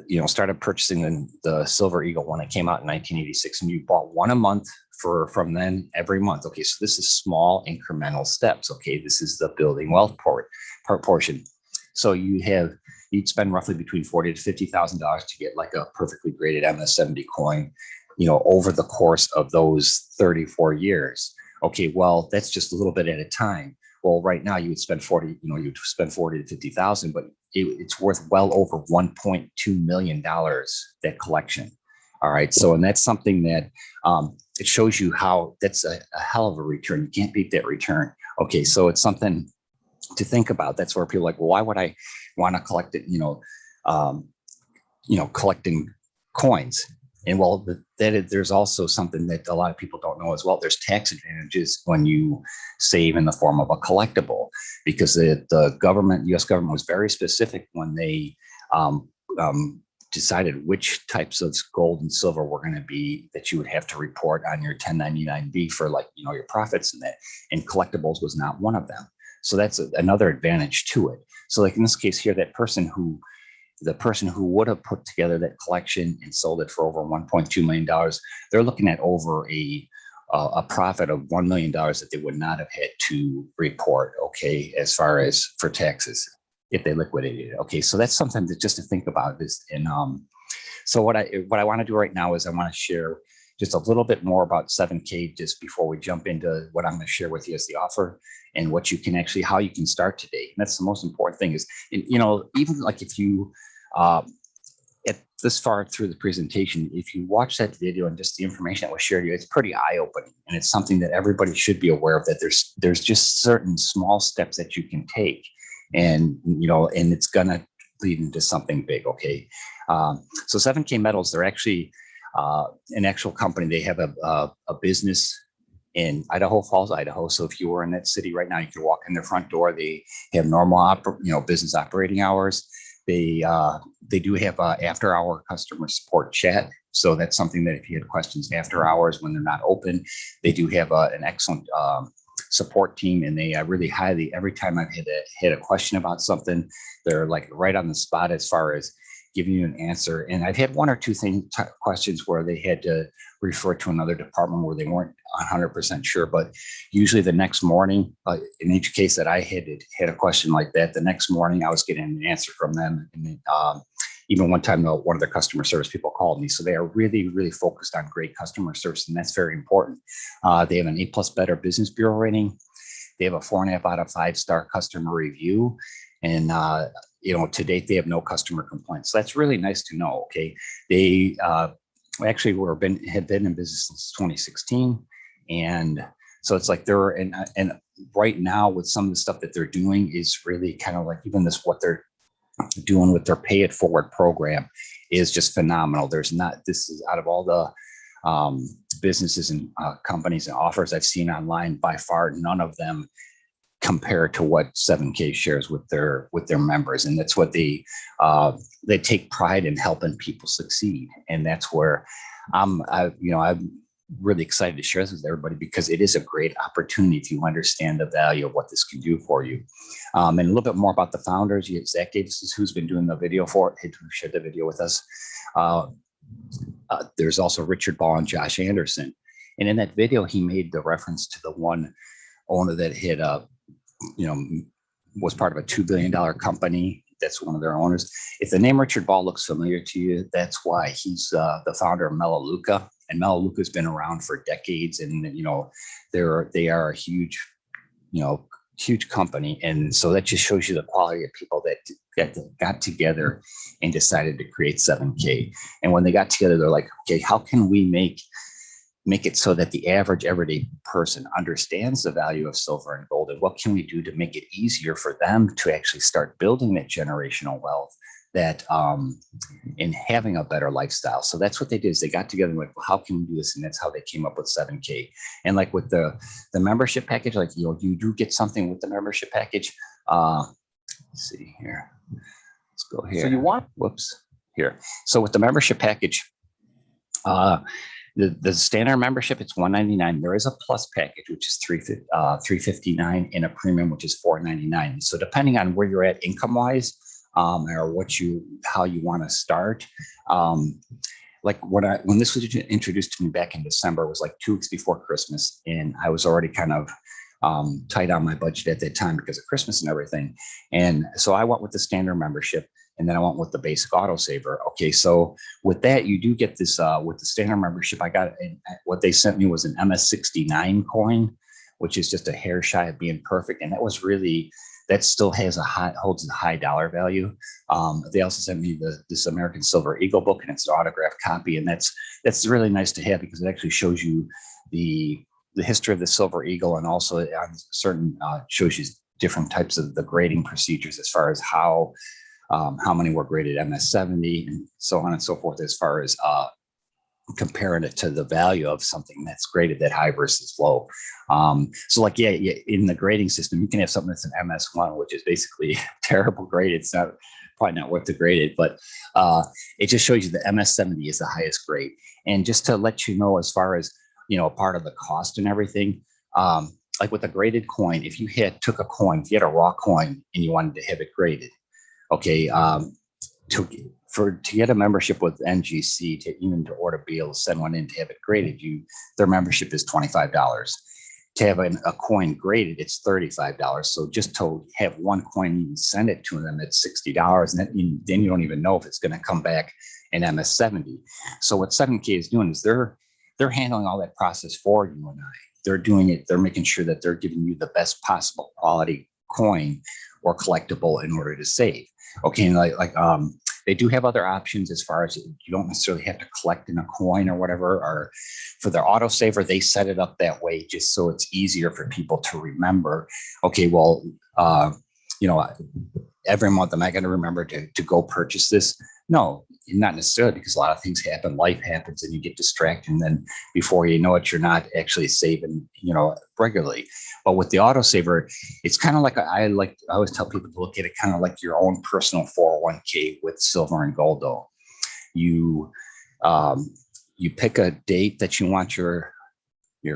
you know, started purchasing the Silver Eagle when it came out in 1986, and you bought one a month from then every month. Okay, so this is small incremental steps. Okay, this is the building wealth portion. So you'd spend roughly between $40,000 to $50,000 to get like a perfectly graded MS-70 coin, you know, over the course of those 34 years. Okay, well, that's just a little bit at a time. Well, right now you'd spend 40 to 50,000, but it's worth well over $1.2 million, that collection. All right. So, and that's something that it shows you how that's a hell of a return. You can't beat that return. Okay. So it's something to think about. That's where people are like, well, why would I want to collect it? Collecting coins. And well, there's also something that a lot of people don't know as well. There's tax advantages when you save in the form of a collectible, because the government, U.S. government, was very specific when they decided which types of gold and silver were going to be that you would have to report on your 1099-B for, like, you know, your profits and that. And collectibles was not one of them. So that's another advantage to it. So like in this case here, the person who would have put together that collection and sold it for over $1.2 million, they're looking at over a profit of $1 million that they would not have had to report, okay, as far as for taxes if they liquidated it. Okay, so that's something that just to think about this. And so what I want to do right now is I want to share just a little bit more about 7K just before we jump into what I'm going to share with you as the offer and what you can actually, how you can start today. And that's the most important thing is, you know, even like if you, at this far through the presentation, if you watch that video and just the information that was shared to you, it's pretty eye-opening. And it's something that everybody should be aware of, that there's just certain small steps that you can take. And, you know, and it's going to lead into something big. Okay. So 7K Metals, they're actually an actual company. They have a business in Idaho Falls, Idaho. So if you were in that city right now, you could walk in their front door. They have normal, business operating hours. They do have after hour customer support chat. So that's something that if you had questions after hours when they're not open, they do have an excellent support team, and they really highly, every time I've had a question about something, they're like right on the spot as far as giving you an answer. And I've had one or two questions where they had to refer to another department where they weren't 100% sure, but usually the next morning, in each case that I had a question like that, the next morning I was getting an answer from them. And even one time, one of their customer service people called me. So they are really, really focused on great customer service, and that's very important. They have an A+ Better Business Bureau rating. They have a 4.5 out of 5-star customer review. And, to date, they have no customer complaints. So that's really nice to know. Okay. They actually had been in business since 2016. And so it's like and right now with some of the stuff that they're doing is really kind of like even what they're doing with their pay it forward program is just phenomenal. This is out of all the businesses and companies and offers I've seen online, by far, none of them compare to what 7K shares with their members. And that's what they take pride in, helping people succeed. And that's where I'm really excited to share this with everybody, because it is a great opportunity if you understand the value of what this can do for you. And a little bit more about the founders. Zach Davis, who's been doing the video for it, who shared the video with us. There's also Richard Ball and Josh Anderson. And in that video, he made the reference to the one owner that had, was part of a $2 billion company. That's one of their owners. If the name Richard Ball looks familiar to you, that's why. He's the founder of Melaleuca. And Melaleuca has been around for decades. And, they are a huge company. And so that just shows you the quality of people that got together and decided to create 7K. And when they got together, they're like, okay, how can we make it so that the average everyday person understands the value of silver and gold? And what can we do to make it easier for them to actually start building that generational wealth, that in having a better lifestyle? So that's what they did, is they got together and like, well, how can we do this? And that's how they came up with 7K. And like with the membership package, like, you do get something with the membership package. Let's see here. Let's go here. So here. So with the membership package, the standard membership, it's $199. There is a plus package, which is $359, and a premium, which is $499. So depending on where you're at income wise, or how you want to start. Like when this was introduced to me back in December, it was like 2 weeks before Christmas, and I was already kind of tight on my budget at that time because of Christmas and everything. And so I went with the standard membership, and then I went with the basic autosaver. Okay, so with that, you do get this with the standard membership. I got what they sent me was an MS69 coin, which is just a hair shy of being perfect, and that still holds a high dollar value. They also sent me this American Silver Eagle book, and it's an autographed copy, and that's really nice to have, because it actually shows you the history of the Silver Eagle, and also on certain shows you different types of the grading procedures as far as how many were graded MS70 and so on and so forth, as far as comparing it to the value of something that's graded that high versus low. So like, in the grading system, you can have something that's an MS1, which is basically terrible grade. It's probably not worth the grade, but it just shows you the MS70 is the highest grade. And just to let you know, as far as, part of the cost and everything, like with a graded coin, if you took a coin, if you had a raw coin and you wanted to have it graded, okay, to get a membership with NGC, to order to be able to send one in to have it graded, their membership is $25. To have a coin graded, it's $35. So just to have one coin, you can send it to them, it's $60, and then you don't even know if it's going to come back in MS70. So what 7K is doing is they're handling all that process for you and I. They're doing it. They're making sure that they're giving you the best possible quality coin or collectible in order to save. Okay, and they do have other options as far as you don't necessarily have to collect in a coin or whatever. Or for their autosaver, they set it up that way just so it's easier for people to remember. Okay, well, every month, am I going to remember to go purchase this? No, not necessarily, because a lot of things happen. Life happens, and you get distracted, and then before you know it, you're not actually saving, regularly. But with the autosaver, it's kind of like I always tell people to look at it kind of like your own personal 401k with silver and gold. Though you pick a date that you want your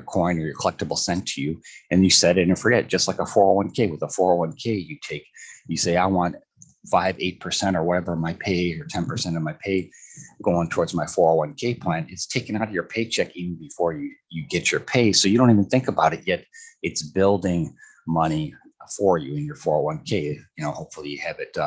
coin or your collectible sent to you, and you set it and forget. Just like a 401k. With a 401k, you say, I want 5-8% or whatever my pay, or 10% of my pay going towards my 401k plan. It's taken out of your paycheck even before you get your pay. So you don't even think about it yet. It's building money for you in your 401k. Hopefully you have it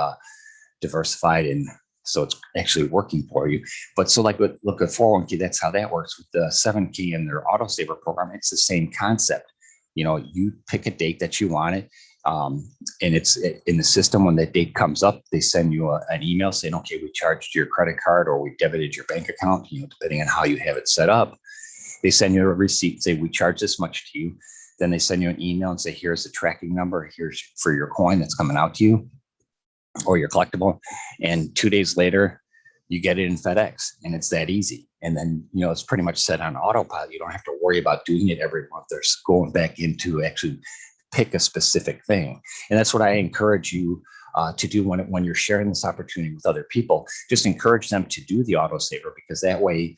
diversified, and so it's actually working for you. But so look at 401k, that's how that works. With the 7K and their autosaver program, it's the same concept. You pick a date that you want it. And it's in the system. When that date comes up, they send you an email saying, okay, we charged your credit card or we debited your bank account, depending on how you have it set up. They send you a receipt, say, we charge this much to you. Then they send you an email and say, here's the tracking number. Here's for your coin that's coming out to you or your collectible. And 2 days later, you get it in FedEx, and it's that easy. And then, it's pretty much set on autopilot. You don't have to worry about doing it every month. They're going back into actually pick a specific thing. And that's what I encourage you to do when you're sharing this opportunity with other people. Just encourage them to do the autosaver, because that way,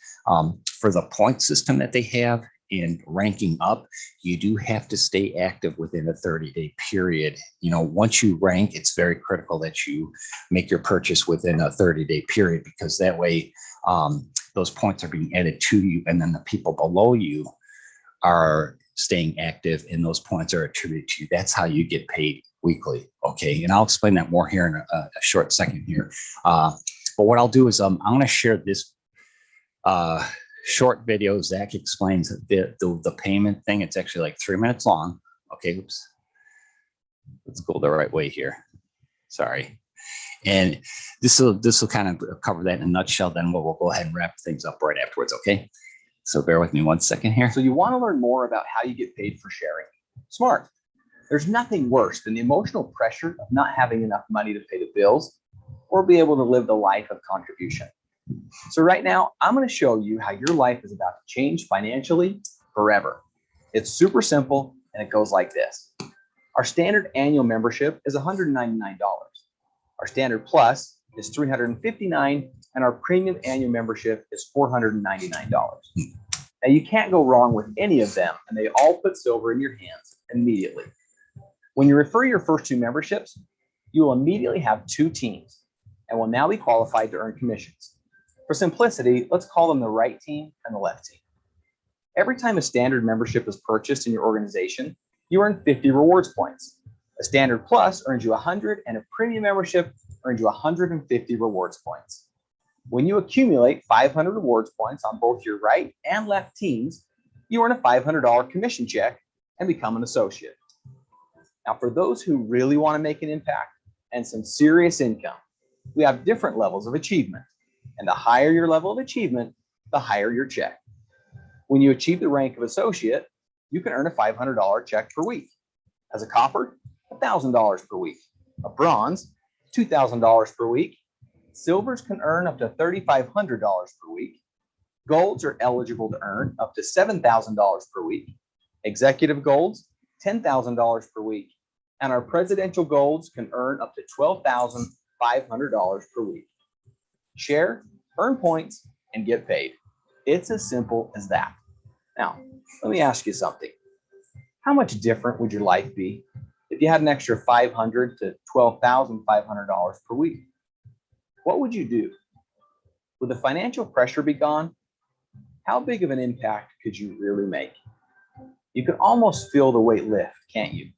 for the point system that they have in ranking up, you do have to stay active within a 30-day period. Once you rank, it's very critical that you make your purchase within a 30-day period, because that way those points are being added to you, and then the people below you are staying active and those points are attributed to you. That's how you get paid weekly. Okay. And I'll explain that more here in a short second here. But what I'll do is I'm going to share this short video. Zach explains the payment thing. It's actually like 3 minutes long. Okay. Oops. Let's go the right way here. Sorry. And this will kind of cover that in a nutshell. Then we'll go ahead and wrap things up right afterwards. Okay. So bear with me 1 second here. So you want to learn more about how you get paid for sharing. Smart. There's nothing worse than the emotional pressure of not having enough money to pay the bills or be able to live the life of contribution. So right now, I'm going to show you how your life is about to change financially forever. It's super simple, and it goes like this. Our standard annual membership is $199. Our standard plus is $359, and our premium annual membership is $499. Now, you can't go wrong with any of them, and they all put silver in your hands immediately. When you refer your first two memberships, you will immediately have two teams and will now be qualified to earn commissions. For simplicity, let's call them the right team and the left team. Every time a standard membership is purchased in your organization, you earn 50 rewards points. A standard plus earns you 100, and a premium membership earns you 150 rewards points. When you accumulate 500 rewards points on both your right and left teams, you earn a $500 commission check and become an associate. Now, for those who really want to make an impact and some serious income, we have different levels of achievement. And the higher your level of achievement, the higher your check. When you achieve the rank of associate, you can earn a $500 check per week. As a copper, $1,000 per week. A bronze, $2,000 per week. Silvers can earn up to $3,500 per week. Golds are eligible to earn up to $7,000 per week. Executive golds, $10,000 per week. And our presidential golds can earn up to $12,500 per week. Share, earn points, and get paid. It's as simple as that. Now, let me ask you something. How much different would your life be if you had an extra $500 to $12,500 per week? What would you do? Would the financial pressure be gone? How big of an impact could you really make? You can almost feel the weight lift, can't you?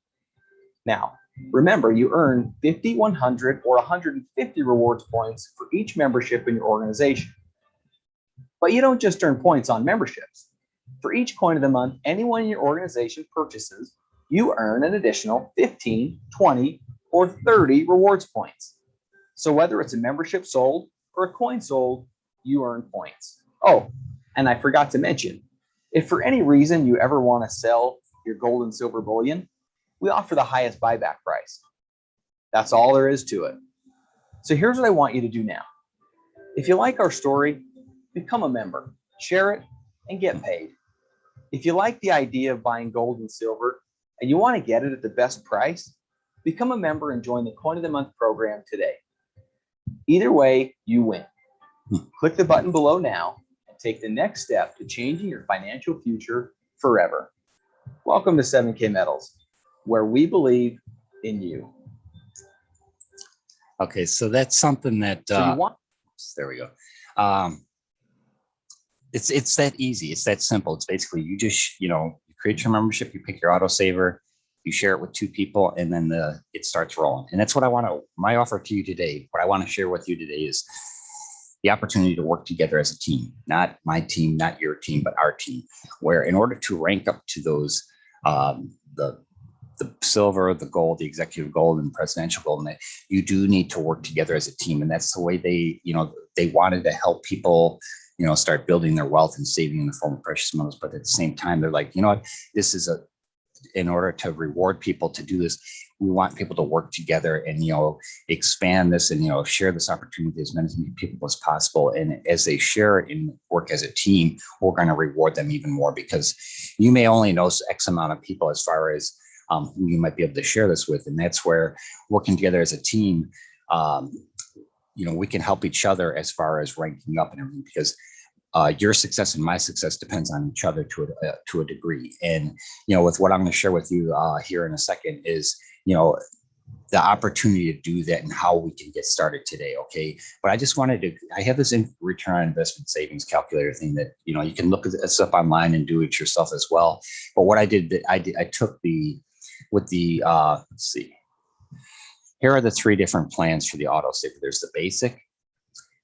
Now, remember, you earn 50, 100, or 150 rewards points for each membership in your organization. But you don't just earn points on memberships. For each coin of the month anyone in your organization purchases, you earn an additional 15, 20, or 30 rewards points. So whether it's a membership sold or a coin sold, you earn points. Oh, and I forgot to mention, if for any reason you ever want to sell your gold and silver bullion, we offer the highest buyback price. That's all there is to it. So here's what I want you to do now. If you like our story, become a member, share it, and get paid. If you like the idea of buying gold and silver and you want to get it at the best price, become a member and join the Coin of the Month program today. Either way, you win. Click the button below now and take the next step to changing your financial future forever. Welcome to 7K Metals, where we believe in you. Okay, so that's something that there we go. It's that easy. It's that simple. It's basically you just you create your membership, you pick your autosaver, you share it with two people, and then it starts rolling. And that's what my offer to you today. What I want to share with you today is the opportunity to work together as a team, not my team, not your team, but our team, where in order to rank up to those the silver, the gold, the executive gold, and presidential gold, and that you do need to work together as a team. And that's the way they wanted to help people, start building their wealth and saving in the form of precious metals. But at the same time, they're like, what, this is in order to reward people to do this, we want people to work together and, expand this and, share this opportunity with as many people as possible. And as they share and work as a team, we're going to reward them even more, because you may only know X amount of people as far as who you might be able to share this with. And that's where working together as a team, we can help each other as far as ranking up and everything, because your success and my success depends on each other to a degree. And, with what I'm going to share with you here in a second is, the opportunity to do that and how we can get started today. Okay. But I have this return on investment savings calculator thing that, you can look at this up online and do it yourself as well. But what I took let's see, here are the 3 different plans for the auto saver. There's the basic,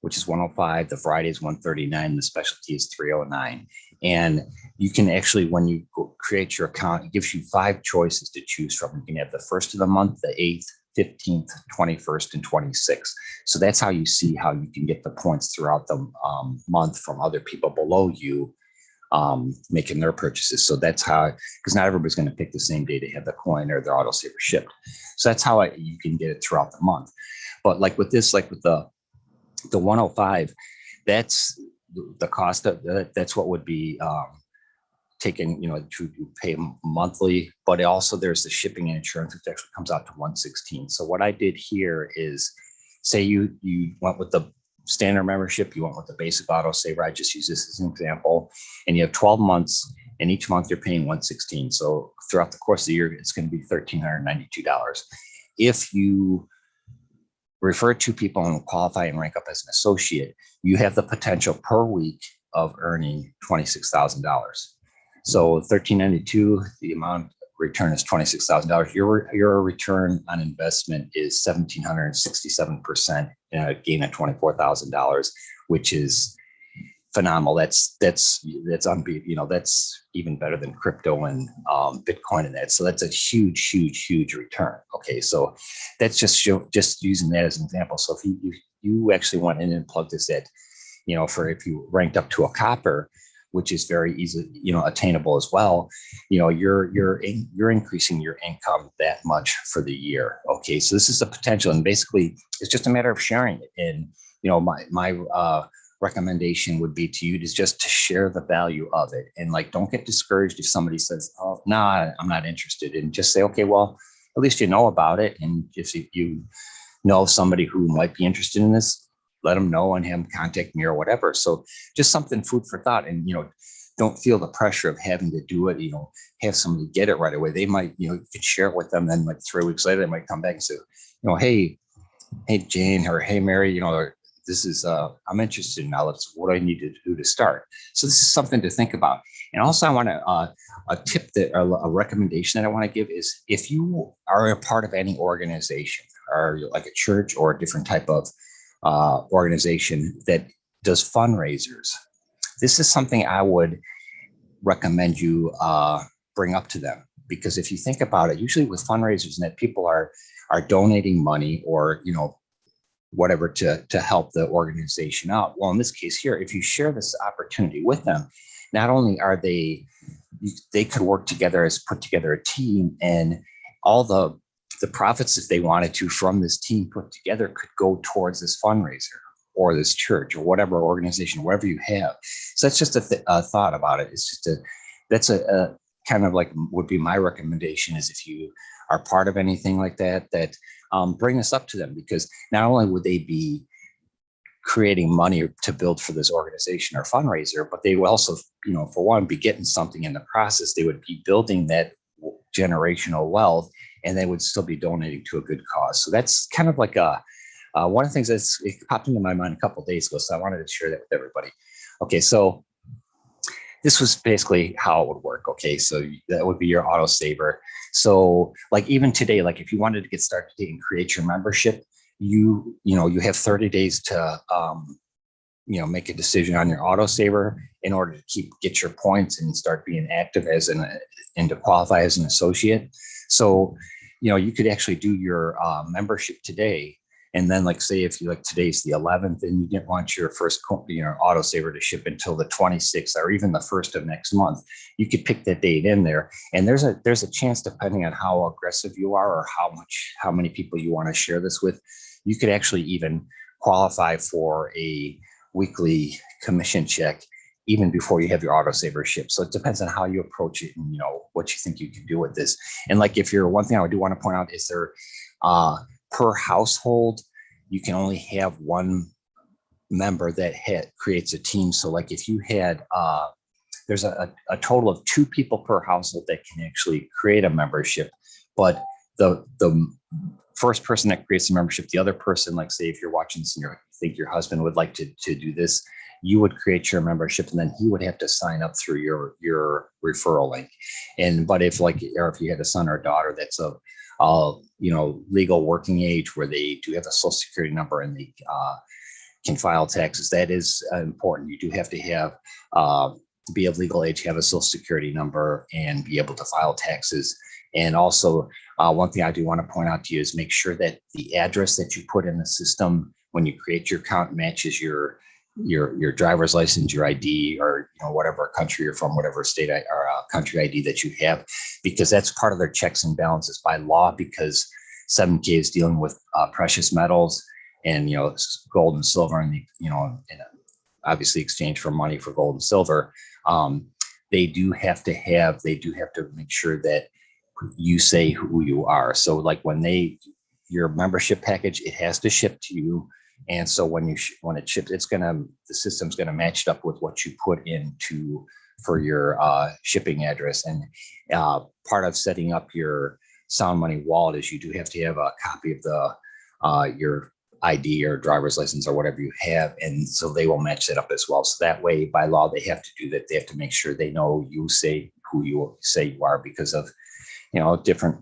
which is 105, the Friday is 139, the specialty is 309. And you can actually, when you create your account, it gives you 5 choices to choose from. You can have the first of the month, the 8th, 15th, 21st, and 26th. So that's how you see how you can get the points throughout the month from other people below you making their purchases. So that's how, because not everybody's going to pick the same day to have the coin or their autosaver shipped. So that's how you can get it throughout the month. But like with this, like with the 105, that's the cost of that. That's what would be taken, to pay monthly, but also there's the shipping and insurance, which actually comes out to 116. So what I did here is, say you went with the standard membership, you went with the basic auto saver. I just use this as an example, and you have 12 months, and each month you're paying 116. So throughout the course of the year, it's going to be $1,392. If you refer 2 people and qualify and rank up as an associate, you have the potential per week of earning $26,000. So $1,392, the amount return is $26,000. Your return on investment is 1,767%, and a gain of $24,000, which is phenomenal. That's unbeatable. That's even better than crypto and Bitcoin and that. So that's a huge return. Okay, so that's just using that as an example. So if you actually went in and plugged this at, if you ranked up to a copper, which is very easily, attainable as well, you're increasing your income that much for the year. Okay, so this is the potential, and basically it's just a matter of sharing it. And my recommendation would be to you is just to share the value of it, and don't get discouraged if somebody says, "Oh, no, I'm not interested," and just say, "Okay, well, at least you know about it, and if you know somebody who might be interested in this, let them know and have them contact me or whatever." So just something, food for thought. And, don't feel the pressure of having to do it, have somebody get it right away. They might, you could share it with them. Then 3 weeks later, they might come back and say, hey Jane, or hey Mary, this is, I'm interested now. What do I need to do to start? So this is something to think about. And also I want to, a tip a recommendation that I want to give is, if you are a part of any organization, or like a church or a different type of organization that does fundraisers, this is something I would recommend you bring up to them. Because if you think about it, usually with fundraisers and that, people are donating money or, whatever to help the organization out. Well, in this case here, if you share this opportunity with them, not only are they could work together as put together a team, and all the profits, if they wanted to, from this team put together, could go towards this fundraiser or this church or whatever organization, whatever you have. So that's just a thought about it. It's just that's a kind of like would be my recommendation, is if you are part of anything like that, bring this up to them, because not only would they be creating money to build for this organization or fundraiser, but they will also, for one, be getting something in the process. They would be building that generational wealth, and they would still be donating to a good cause. So that's kind of like one of the things it popped into my mind a couple of days ago. So I wanted to share that with everybody. Okay, so this was basically how it would work. Okay, so that would be your auto saver. So even today, if you wanted to get started today and create your membership, you have 30 days to make a decision on your autosaver in order to get your points and start being active and to qualify as an associate. So, you could actually do your membership today. And then say if today's the 11th and you didn't want your first autosaver to ship until the 26th or even the 1st of next month, you could pick that date in there. And there's a chance, depending on how aggressive you are or how many people you want to share this with, you could actually even qualify for a weekly commission check even before you have your autosaver shipped. So it depends on how you approach it and what you think you can do with this. And one thing I do want to point out is there per household, you can only have one member that creates a team. So if you had there's a total of 2 people per household that can actually create a membership, but the first person that creates a membership, the other person, say if you're watching this and you think your husband would like to do this, you would create your membership and then he would have to sign up through your referral link. But if you had a son or a daughter that's legal working age where they do have a social security number and they can file taxes, that is important. You do have to have be of legal age, have a social security number, and be able to file taxes. And also, one thing I do want to point out to you is make sure that the address that you put in the system when you create your account matches your driver's license, your ID, or whatever country you're from, whatever state or country ID that you have, because that's part of their checks and balances by law. Because 7K is dealing with precious metals and gold and silver, and and obviously exchange for money for gold and silver. They do have to make sure that you say who you are. So your membership package, it has to ship to you. And so when it ships, the system's going to match it up with what you put into for your shipping address. And part of setting up your Sound Money wallet is you do have to have a copy of your ID or driver's license or whatever you have. And so they will match that up as well. So that way, by law, they have to do that. They have to make sure they know you say who you say you are, because of different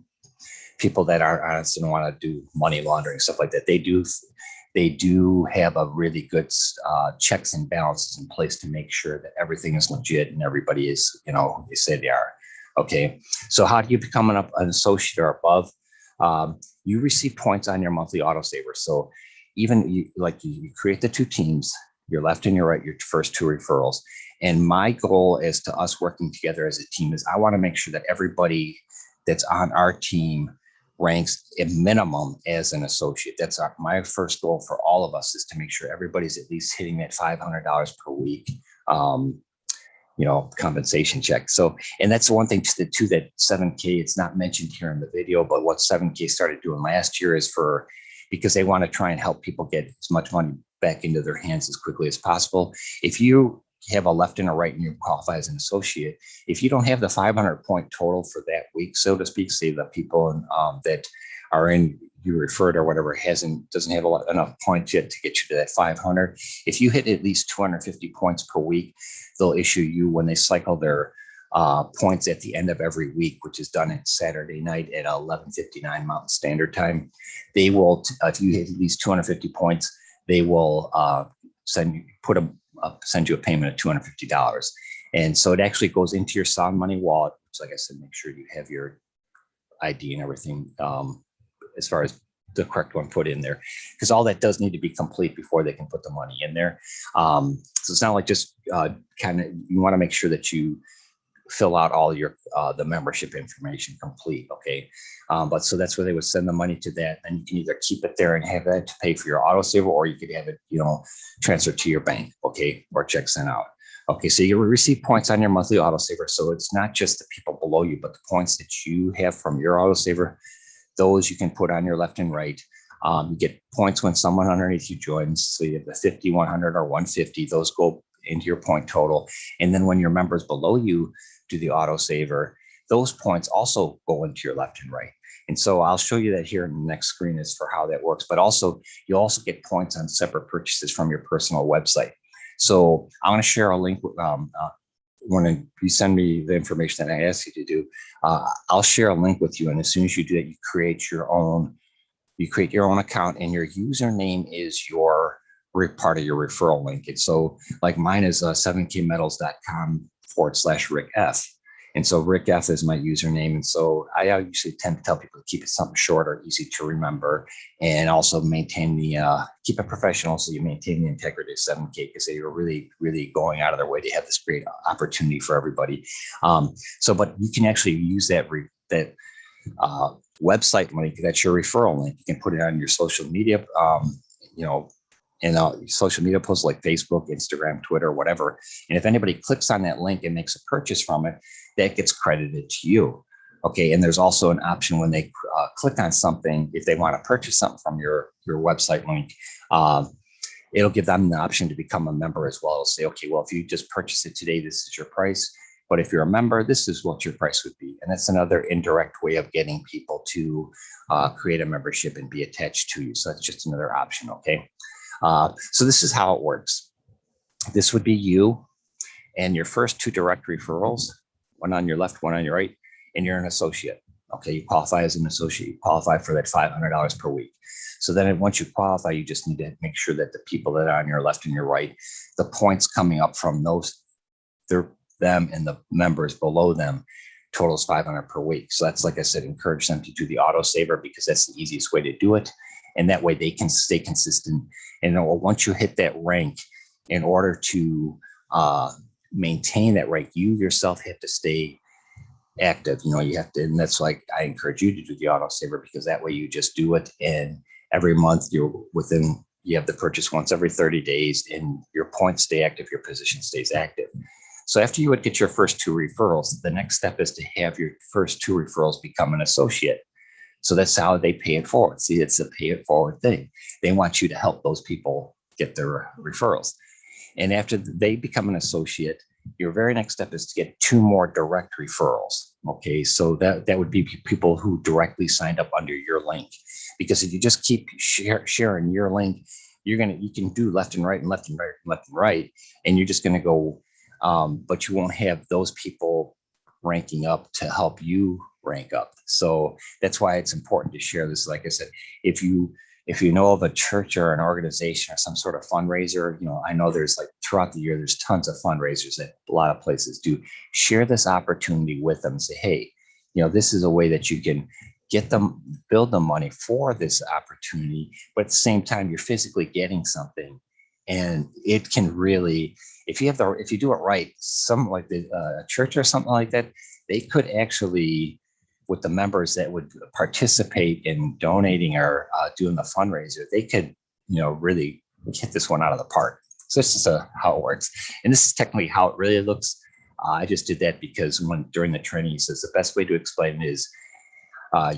people that aren't honest and want to do money laundering, stuff like that. They do have a really good checks and balances in place to make sure that everything is legit and everybody is, who they say they are. Okay. So how do you become an associate or above? You receive points on your monthly autosaver. So even you create the 2 teams, your left and your right, your first 2 referrals. And my goal as to us working together as a team is I want to make sure that everybody that's on our team ranks a minimum as an associate. That's my first goal for all of us, is to make sure everybody's at least hitting that $500 per week, compensation check. So, and that's the one thing to that 7K, it's not mentioned here in the video, but what 7K started doing last year is because they want to try and help people get as much money back into their hands as quickly as possible. If you have a left and a right and you qualify as an associate, if you don't have the 500 point total for that week, so to speak, say the people that are in you referred or whatever doesn't have enough points yet to get you to that 500. If you hit at least 250 points per week, they'll issue you, when they cycle their points at the end of every week, which is done at Saturday night at 11:59 Mountain Standard Time. They will, if you hit at least 250 points, they will send you a payment of $250. And so it actually goes into your Sound Money wallet. So like I said, make sure you have your ID and everything as far as the correct one put in there, because all that does need to be complete before they can put the money in there. So it's not like just you want to make sure that you fill out all your the membership information complete. Okay. But so that's where they would send the money to that. And you can either keep it there and have that to pay for your autosaver, or you could have it, transferred to your bank. Okay. Or check sent out. Okay. So you will receive points on your monthly autosaver. So it's not just the people below you, but the points that you have from your autosaver, those you can put on your left and right. You get points when someone underneath you joins. So you have the 50, 100, or 150. Those go into your point total. And then when your members below you do the autosaver, those points also go into your left and right. And so I'll show you that here in the next screen is for how that works. But also, you'll also get points on separate purchases from your personal website. So I'm going to share a link with, when you send me the information that I asked you to do, I'll share a link with you. And as soon as you do that, you create your own account, and your username is your part of your referral link. And so like mine is 7kmetals.com/rickf. And so rickf is my username. And so I usually tend to tell people to keep it something short or easy to remember, and also maintain the, keep it professional. So you maintain the integrity of 7K, because they are really, really going out of their way to have this great opportunity for everybody. But you can actually use that website link. That's your referral link. You can put it on your social media, social media posts like Facebook, Instagram, Twitter, whatever. And if anybody clicks on that link and makes a purchase from it, that gets credited to you. Okay. And there's also an option when they click on something, if they want to purchase something from your website link, it'll give them the option to become a member as well. It'll say, okay, well, if you just purchase it today, this is your price. But if you're a member, this is what your price would be. And that's another indirect way of getting people to create a membership and be attached to you. So that's just another option. Okay. So this is how it works. This would be you and your first 2 direct referrals, one on your left, one on your right, and you're an associate. Okay, you qualify as an associate. You qualify for that $500 per week. So then once you qualify, you just need to make sure that the people that are on your left and your right, the points coming up from them and the members below them totals 500 per week. So that's, like I said, encourage them to do the auto saver, because that's the easiest way to do it. And that way they can stay consistent. And once you hit that rank, in order to maintain that rank, you yourself have to stay active. You have to, and that's like, I encourage you to do the auto saver, because that way you just do it. And every month you have the purchase once every 30 days and your points stay active, your position stays active. So after you would get your first 2 referrals, the next step is to have your first 2 referrals become an associate. So that's how they pay it forward. See, it's a pay it forward thing. They want you to help those people get their referrals. And after they become an associate, your very next step is to get 2 more direct referrals. Okay, so that would be people who directly signed up under your link. Because if you just keep sharing your link, you can do left and right and left and right and left and right, and you're just going to go, but you won't have those people ranking up to help you rank up. So that's why it's important to share this. Like I said, if you know of a church or an organization or some sort of fundraiser, I know there's like throughout the year, there's tons of fundraisers that a lot of places do. Share this opportunity with them. Say, hey, this is a way that you can get them, build the money for this opportunity, but at the same time, you're physically getting something. And it can really, if you do it right, something like the church or something like that, they could actually, with the members that would participate in donating or doing the fundraiser, they could, really hit this one out of the park. So this is how it works. And this is technically how it really looks. I just did that because during the training, he says the best way to explain it is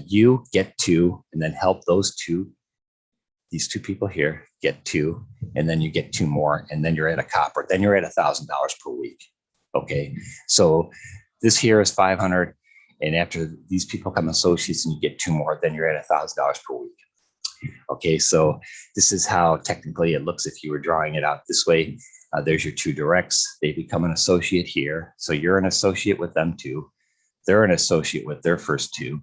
you get 2 and then help these 2 people here get 2, and then you get 2 more, and then you're at a copper. Then you're at $1,000 per week. Okay, so this here is 500, and after these people become associates and you get 2 more, then you're at $1,000 per week. Okay, so this is how technically it looks if you were drawing it out this way. There's your 2 directs. They become an associate here. So you're an associate with them too. They're an associate with their first 2.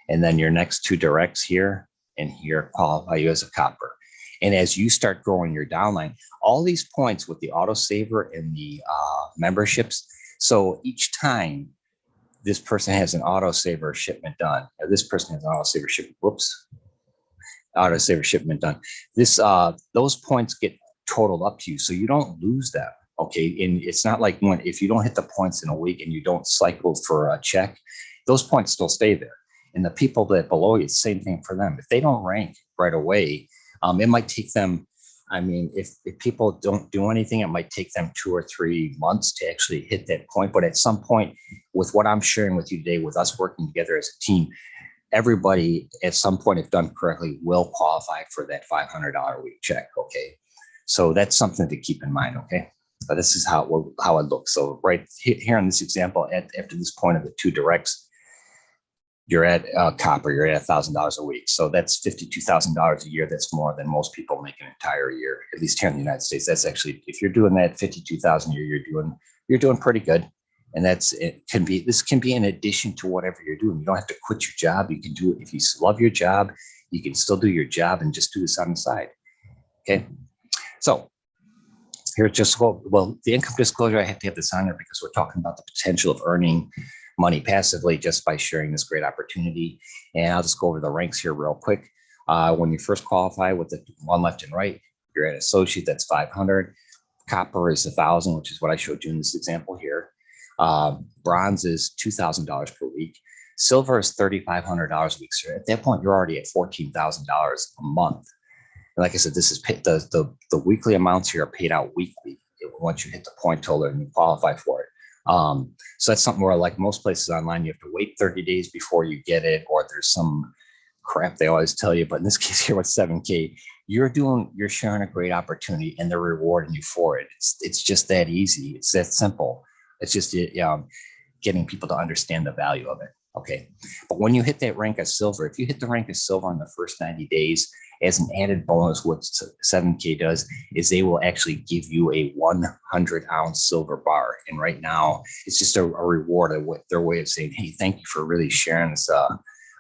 And then your next 2 directs here and here qualify you as a copper. And as you start growing your downline, all these points with the auto saver and the memberships. So each time this person has an auto saver shipment done, or this person has an auto saver shipment, auto saver shipment done. Those points get totaled up to you, so you don't lose them. Okay, and it's not like if you don't hit the points in a week and you don't cycle for a check, those points still stay there. And the people that below you, same thing for them. If they don't rank right away, it might take them. I mean, if people don't do anything, it might take them 2 or 3 months to actually hit that point. But at some point, with what I'm sharing with you today, with us working together as a team, everybody at some point, if done correctly, will qualify for that $500 a week check. Okay, so that's something to keep in mind. Okay, this is how it looks. So right here in this example, after this point of the 2 directs, you're at copper, you're at $1,000 a week. So that's $52,000 a year. That's more than most people make an entire year, at least here in the United States. That's actually, if you're doing that 52,000 a year, you're doing pretty good. And this can be in addition to whatever you're doing. You don't have to quit your job. You can do it. If you love your job, you can still do your job and just do this on the side. Okay. So here's just, well, the income disclosure, I have to have this on there because we're talking about the potential of earning money passively just by sharing this great opportunity. And I'll just go over the ranks here real quick. When you first qualify with the one left and right, you're an associate, that's 500. Copper is 1,000, which is what I showed you in this example here. Bronze is $2,000 per week. Silver is $3,500 a week. So at that point, you're already at $14,000 a month. And like I said, this is the weekly amounts here are paid out weekly once you hit the point total and you qualify for it. So that's something where, like most places online, you have to wait 30 days before you get it, or there's some crap they always tell you. But in this case here with 7K, you're sharing a great opportunity and they're rewarding you for it. It's just that easy. It's that simple. It's just getting people to understand the value of it. Okay. But when you hit that rank of silver, if you hit the rank of silver in the first 90 days, as an added bonus, what 7K does is they will actually give you a 100-ounce silver bar. And right now, it's just a reward, their way of saying, hey, thank you for really sharing this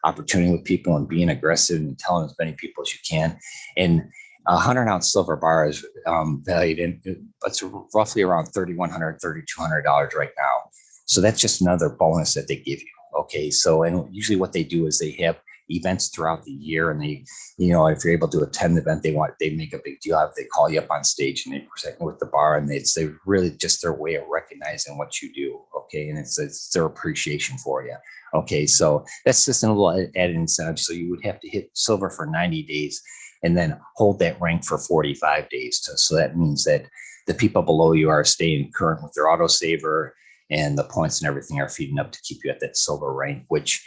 opportunity with people and being aggressive and telling as many people as you can. And a 100-ounce silver bar is valued in, it's roughly around $3,100, $3,200 right now. So that's just another bonus that they give you. Okay, so and usually what they do is they have events throughout the year, and they, if you're able to attend the event, they make a big deal out of it. They call you up on stage and they present you with the bar, and they really just their way of recognizing what you do. Okay, and it's their appreciation for you. Okay, so that's just a little added incentive. So you would have to hit silver for 90 days and then hold that rank for 45 days. So that means that the people below you are staying current with their autosaver, and the points and everything are feeding up to keep you at that silver rank, which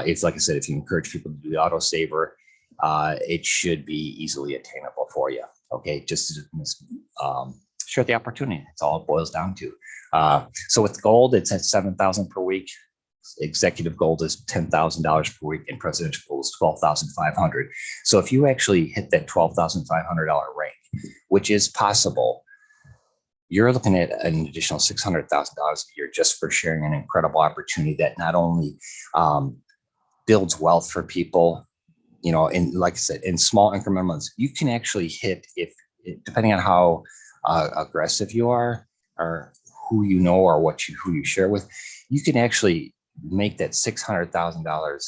it's like I said, if you encourage people to do the autosaver, it should be easily attainable for you. Okay, just share the opportunity. That's all it boils down to. So with gold, it's at 7,000 per week. Executive gold is $10,000 per week, and presidential gold is $12,500. So if you actually hit that $12,500 rank, which is possible, you're looking at an additional $600,000 a year just for sharing an incredible opportunity that not only builds wealth for people, and like I said, in small incremental months, you can actually hit, depending on how aggressive you are or who you know or who you share with, you can actually make that $600,000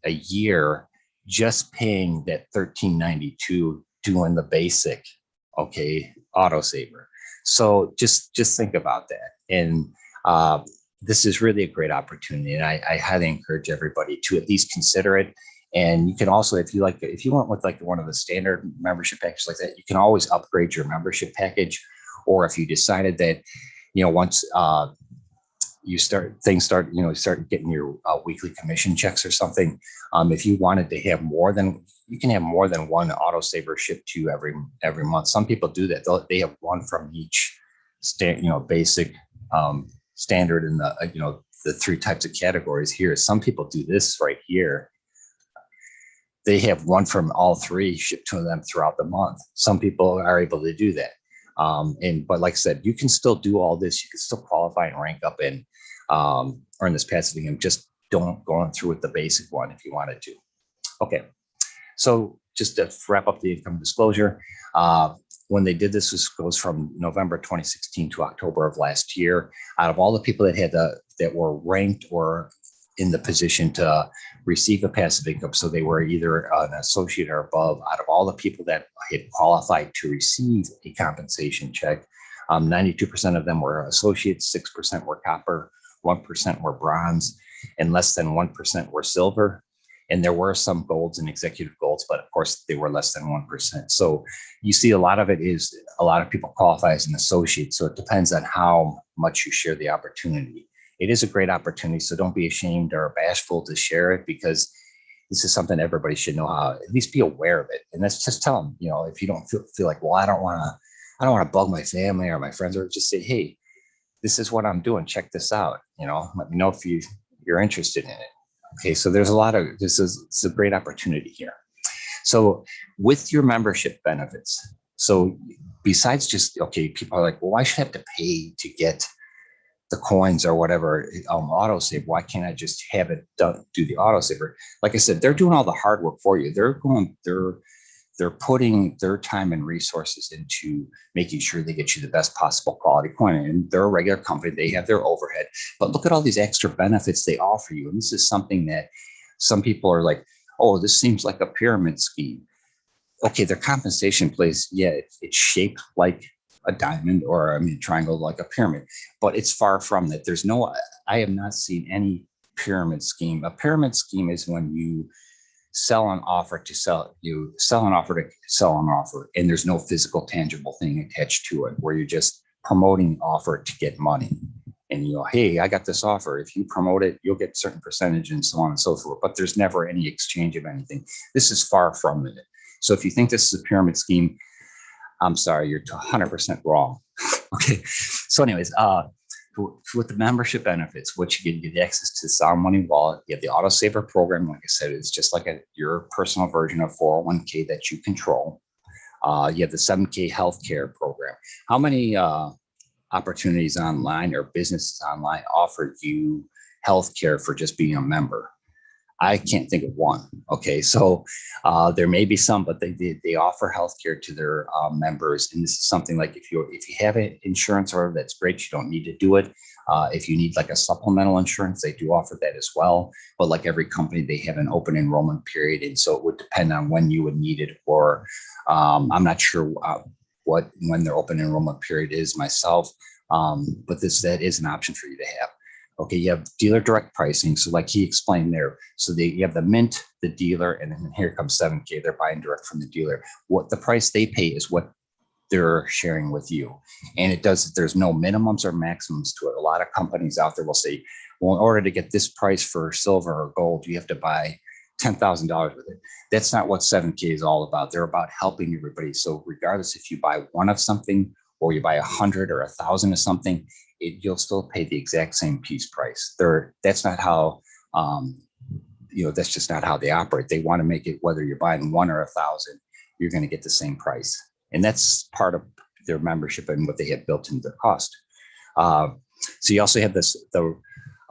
a year just paying that $1,392 doing the basic, autosaver. So just think about that. And this is really a great opportunity, and I highly encourage everybody to at least consider it. And you can also, if you went with like one of the standard membership packages like that, you can always upgrade your membership package. Or if you decided that, once you start getting your weekly commission checks or something, if you wanted to have you can have more than one autosaver shipped to you every month. Some people do that. They have one from each basic, standard, and the three types of categories here. Some people do this right here. They have one from all three shipped to them throughout the month. Some people are able to do that. But like I said, you can still do all this. You can still qualify and rank up and earn this passive income. Just don't go on through with the basic one if you wanted to. Okay. So just to wrap up the income disclosure, when they did this goes from November 2016 to October of last year. Out of all the people that were ranked or in the position to receive a passive income, so they were either an associate or above, out of all the people that had qualified to receive a compensation check, 92% of them were associates, 6% were copper, 1% were bronze, and less than 1% were silver. And there were some golds and executive golds, but of course they were less than 1%. So you see a lot of people qualify as an associate. So it depends on how much you share the opportunity. It is a great opportunity. So don't be ashamed or bashful to share it, because this is something everybody should know how, at least be aware of it. And that's just tell them, if you don't feel like, well, I don't want to bug my family or my friends, or just say, hey, this is what I'm doing. Check this out. Let me know if you're interested in it. Okay, so there's it's a great opportunity here. So with your membership benefits, so besides just, people are like, well, why should I have to pay to get the coins or whatever, autosave? Why can't I just have it do the autosaver? Like I said, they're doing all the hard work for you. They're they're putting their time and resources into making sure they get you the best possible quality coin. And they're a regular company, they have their overhead, but look at all these extra benefits they offer you. And this is something that some people are like, oh, this seems like a pyramid scheme. Okay, their compensation plays, yeah, it's shaped like a diamond, or I mean, triangle like a pyramid, but it's far from that. I have not seen any pyramid scheme. A pyramid scheme is when you sell an offer to sell, you sell an offer to sell an offer, and there's no physical, tangible thing attached to it, where you're just promoting the offer to get money. And you know, hey, I got this offer. If you promote it, you'll get a certain percentage and so on and so forth. But there's never any exchange of anything. This is far from it. So if you think this is a pyramid scheme, I'm sorry, you're 100% wrong. Okay. So anyways, with the membership benefits, what you get access to the Sound Money Wallet. You have the autosaver program. Like I said, it's just like your personal version of 401k that you control. You have the 7K healthcare program. How many opportunities online or businesses online offer you healthcare for just being a member? I can't think of one. Okay, so there may be some, but they offer healthcare to their members, and this is something like if you have an insurance order, that's great. You don't need to do it. If you need like a supplemental insurance, they do offer that as well. But like every company, they have an open enrollment period, and so it would depend on when you would need it. Or I'm not sure when their open enrollment period is myself, but that is an option for you to have. Okay, you have dealer direct pricing. So like he explained there, so you have the mint, the dealer, and then here comes 7K. They're buying direct from the dealer. What the price they pay is what they're sharing with you. And there's no minimums or maximums to it. A lot of companies out there will say, well, in order to get this price for silver or gold, you have to buy $10,000 with it. That's not what 7K is all about. They're about helping everybody. So regardless if you buy one of something or you buy 100 or 1,000 of something, you'll still pay the exact same piece price. That's not how, that's just not how they operate. They want to make it, whether you're buying one or 1,000, you're going to get the same price. And that's part of their membership and what they have built into their cost. So you also have the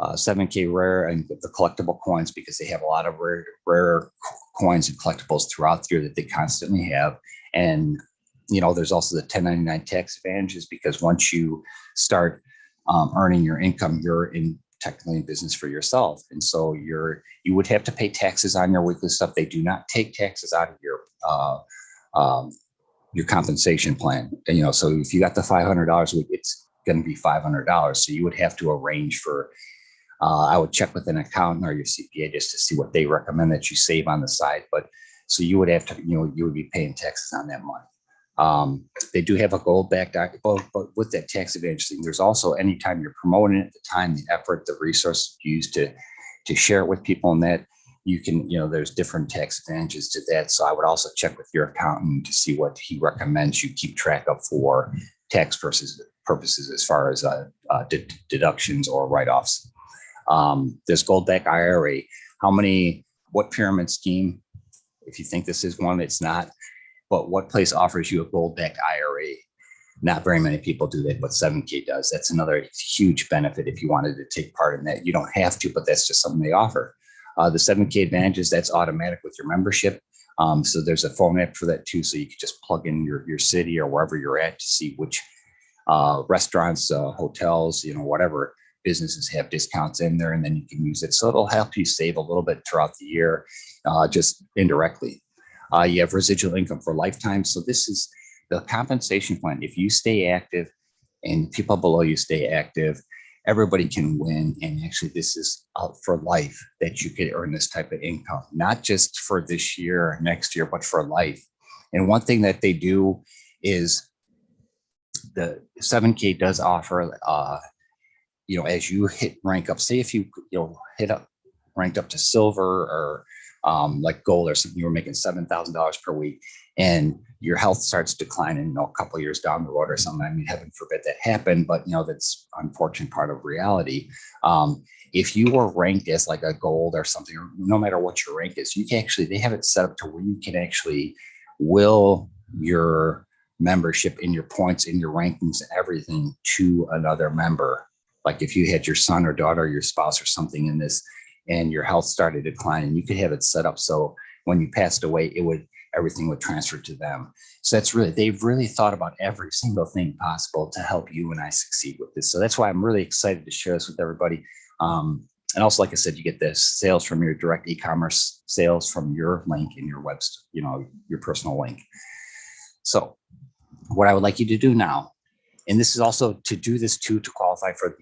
7K rare and the collectible coins, because they have a lot of rare coins and collectibles throughout the year that they constantly have. And there's also the 1099 tax advantages, because once you start earning your income, you're technically in business for yourself. And so you would have to pay taxes on your weekly stuff. They do not take taxes out of your compensation plan. And, so if you got the $500 a week, it's going to be $500. So you would have to arrange for, I would check with an accountant or your CPA just to see what they recommend that you save on the side. But so you would have to, you would be paying taxes on that money. They do have a gold backed document, but with that tax advantage thing, there's also, anytime you're promoting it, the time, the effort, the resources used to share it with people, and that you can, there's different tax advantages to that. So I would also check with your accountant to see what he recommends you keep track of for tax purposes as far as deductions or write-offs. There's gold back IRA. What pyramid scheme, if you think this is one, it's not. But what place offers you a gold-backed IRA? Not very many people do that, but 7K does. That's another huge benefit if you wanted to take part in that. You don't have to, but that's just something they offer. The 7K advantages, that's automatic with your membership. So there's a phone app for that too. So you can just plug in your city or wherever you're at to see which restaurants, hotels, whatever businesses have discounts in there, and then you can use it. So it'll help you save a little bit throughout the year, just indirectly. You have residual income for lifetime. So this is the compensation plan. If you stay active and people below you stay active, everybody can win. And actually, this is out for life, that you could earn this type of income, not just for this year or next year, but for life. And one thing that they do is the 7K does offer, as you hit rank up, say if you ranked up to silver or like gold or something, you were making $7,000 per week, and your health starts declining, a couple of years down the road or something. I mean, heaven forbid that happen, but that's unfortunate part of reality. If you were ranked as like a gold or something, or no matter what your rank is, they have it set up to where you can actually will your membership in your points, in your rankings, and everything to another member. Like if you had your son or daughter, or your spouse or something in this, and your health started declining, you could have it set up so when you passed away, it would everything would transfer to them. So that's really, they've really thought about every single thing possible to help you and I succeed with this. So that's why I'm really excited to share this with everybody. And also, like I said, you get this sales from your direct e-commerce sales from your link in your website, your personal link. So what I would like you to do now, and this is also to do this too, to qualify for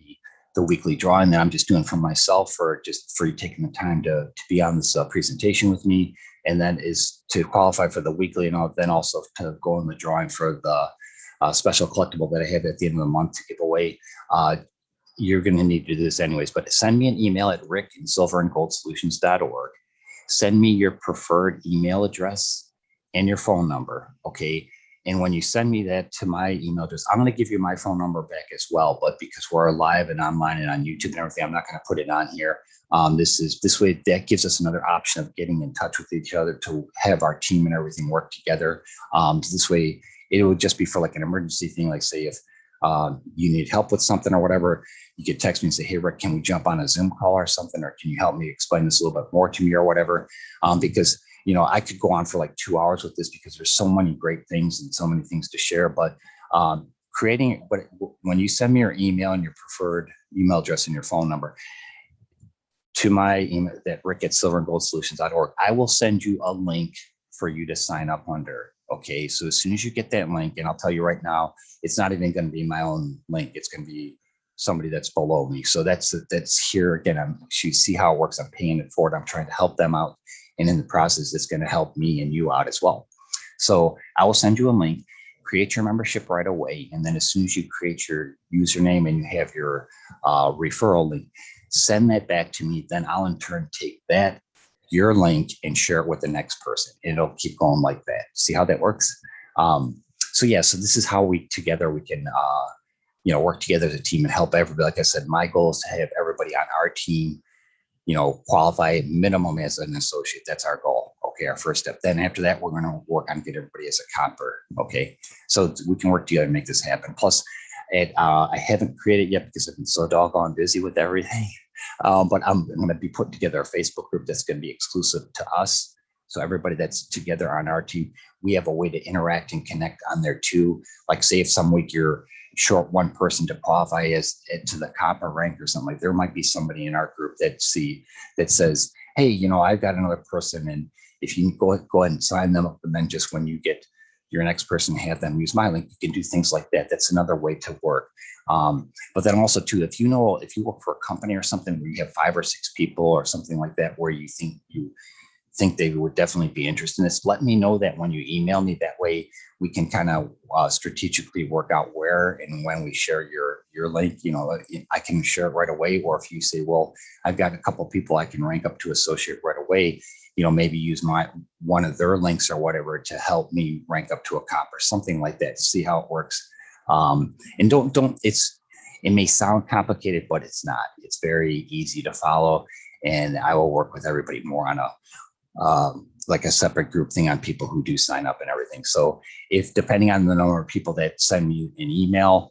the weekly drawing that I'm just doing for myself, or just for you taking the time to be on this presentation with me. And then is to qualify for the weekly, and then also to go in the drawing for the special collectible that I have at the end of the month to give away. You're going to need to do this anyways, but send me an email at rick@silverandgoldsolutions.org. Send me your preferred email address and your phone number. Okay. And when you send me that to my email address, I'm going to give you my phone number back as well. But because we're live and online and on YouTube and everything, I'm not going to put it on here. This way that gives us another option of getting in touch with each other to have our team and everything work together. This way it would just be for like an emergency thing. Like say if you need help with something or whatever, you could text me and say, hey, Rick, can we jump on a Zoom call or something? Or can you help me explain this a little bit more to me or whatever? Because I could go on for like 2 hours with this because there's so many great things and so many things to share. But when you send me your email and your preferred email address and your phone number to my email, that rick@silverandgoldsolutions.org, I will send you a link for you to sign up under. Okay, so as soon as you get that link, and I'll tell you right now, it's not even going to be my own link. It's going to be somebody that's below me. So that's here again. You see how it works. I'm paying it forward. I'm trying to help them out. And in the process, it's going to help me and you out as well. So I will send you a link, create your membership right away. And then as soon as you create your username and you have your referral link, send that back to me. Then I'll in turn take your link and share it with the next person. And it'll keep going like that. See how that works? So this is how we can work together as a team and help everybody. Like I said, my goal is to have everybody on our team qualify minimum as an associate. That's our goal. Okay. Our first step. Then after that, we're going to work on get everybody as a comper. Okay. So we can work together and make this happen. Plus I haven't created yet because I've been so doggone busy with everything. But I'm going to be putting together a Facebook group that's going to be exclusive to us. So everybody that's together on our team, we have a way to interact and connect on there too. Like say if some week you're short one person to qualify to the copper rank or something, like there might be somebody in our group that says, hey, I've got another person, and if you go ahead and sign them up, and then just when you get your next person, have them use my link, you can do things like that. That's another way to work. But then also too, if you work for a company or something where you have 5 or 6 people or something like that, where you think they would definitely be interested in this, let me know that when you email me. That way we can kind of strategically work out where and when we share your link. I can share it right away. Or if you say, well, I've got a couple of people I can rank up to associate right away, maybe use one of their links or whatever to help me rank up to a comp or something like that. See how it works. And it may sound complicated, but it's not. It's very easy to follow. And I will work with everybody more on like a separate group thing on people who do sign up and everything. So if depending on the number of people that send me an email,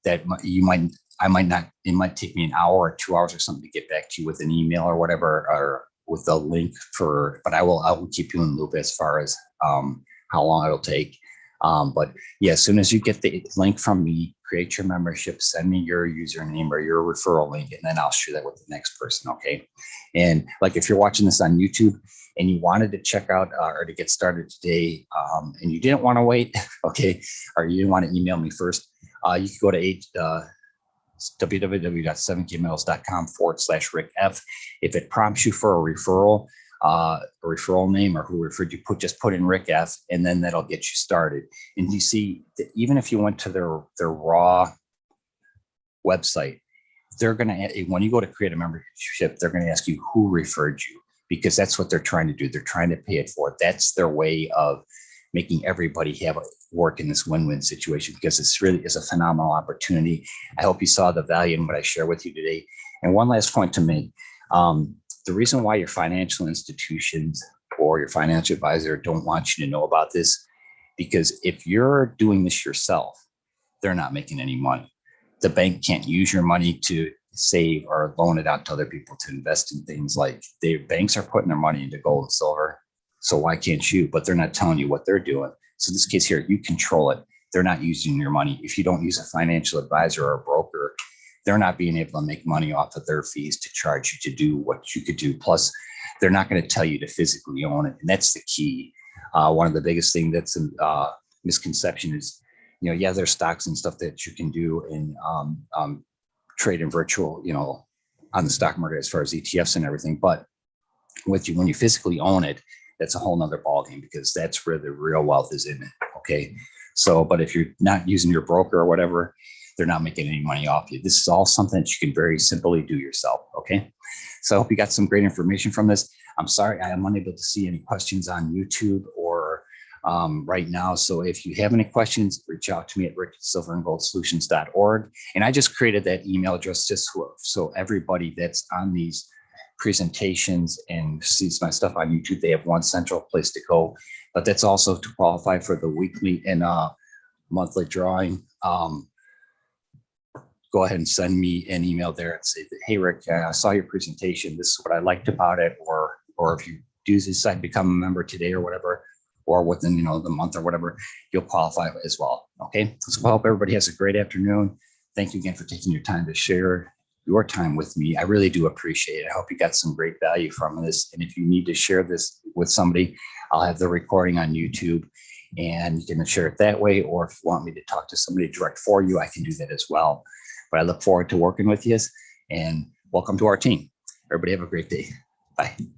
it might take me an hour or 2 hours or something to get back to you with an email or whatever, or with a link but I will keep you in the loop as far as how long it'll take. But yeah, as soon as you get the link from me, create your membership, send me your username or your referral link, and then I'll share that with the next person. Okay. And like if you're watching this on YouTube and you wanted to check out or to get started today, and you didn't want to wait, okay, or you didn't want to email me first, you can go to www.7kmetals.com/rickf. If it prompts you for a referral name or who referred you, just put in Rick F, and then that'll get you started. And you see that even if you went to their raw website, they're going to, when you go to create a membership, they're going to ask you who referred you, because that's what they're trying to do. They're trying to pay it forward. That's their way of making everybody have a work in this win-win situation, because it's really is a phenomenal opportunity. I hope you saw the value in what I share with you today. And one last point to make. The reason why your financial institutions or your financial advisor don't want you to know about this, because if you're doing this yourself, they're not making any money. The bank can't use your money to save or loan it out to other people to invest in things. Like banks are putting their money into gold and silver. So why can't you? But they're not telling you what they're doing. So in this case here, you control it. They're not using your money. If you don't use a financial advisor or a broker, they're not being able to make money off of their fees to charge you to do what you could do. Plus, they're not going to tell you to physically own it. And that's the key. One of the biggest things that's a misconception is, yeah, there's stocks and stuff that you can do and trade in virtual, on the stock market as far as ETFs and everything. But when you physically own it, that's a whole nother ballgame, because that's where the real wealth is in it. Okay. So, but if you're not using your broker or whatever, they're not making any money off you. This is all something that you can very simply do yourself. Okay. So I hope you got some great information from this. I'm sorry, I am unable to see any questions on YouTube or right now. So if you have any questions, reach out to me at ricksilverandgoldsolutions.org. And I just created that email address just so everybody that's on these presentations and sees my stuff on YouTube, they have one central place to go. But that's also to qualify for the weekly and monthly drawing. Go ahead and send me an email there and say, hey, Rick, I saw your presentation. This is what I liked about it. Or if you do decide to become a member today or whatever, or within the month or whatever, you'll qualify as well. Okay. So I hope everybody has a great afternoon. Thank you again for taking your time to share your time with me. I really do appreciate it. I hope you got some great value from this. And if you need to share this with somebody, I'll have the recording on YouTube and you can share it that way. Or if you want me to talk to somebody direct for you, I can do that as well. But I look forward to working with you, and welcome to our team. Everybody have a great day. Bye.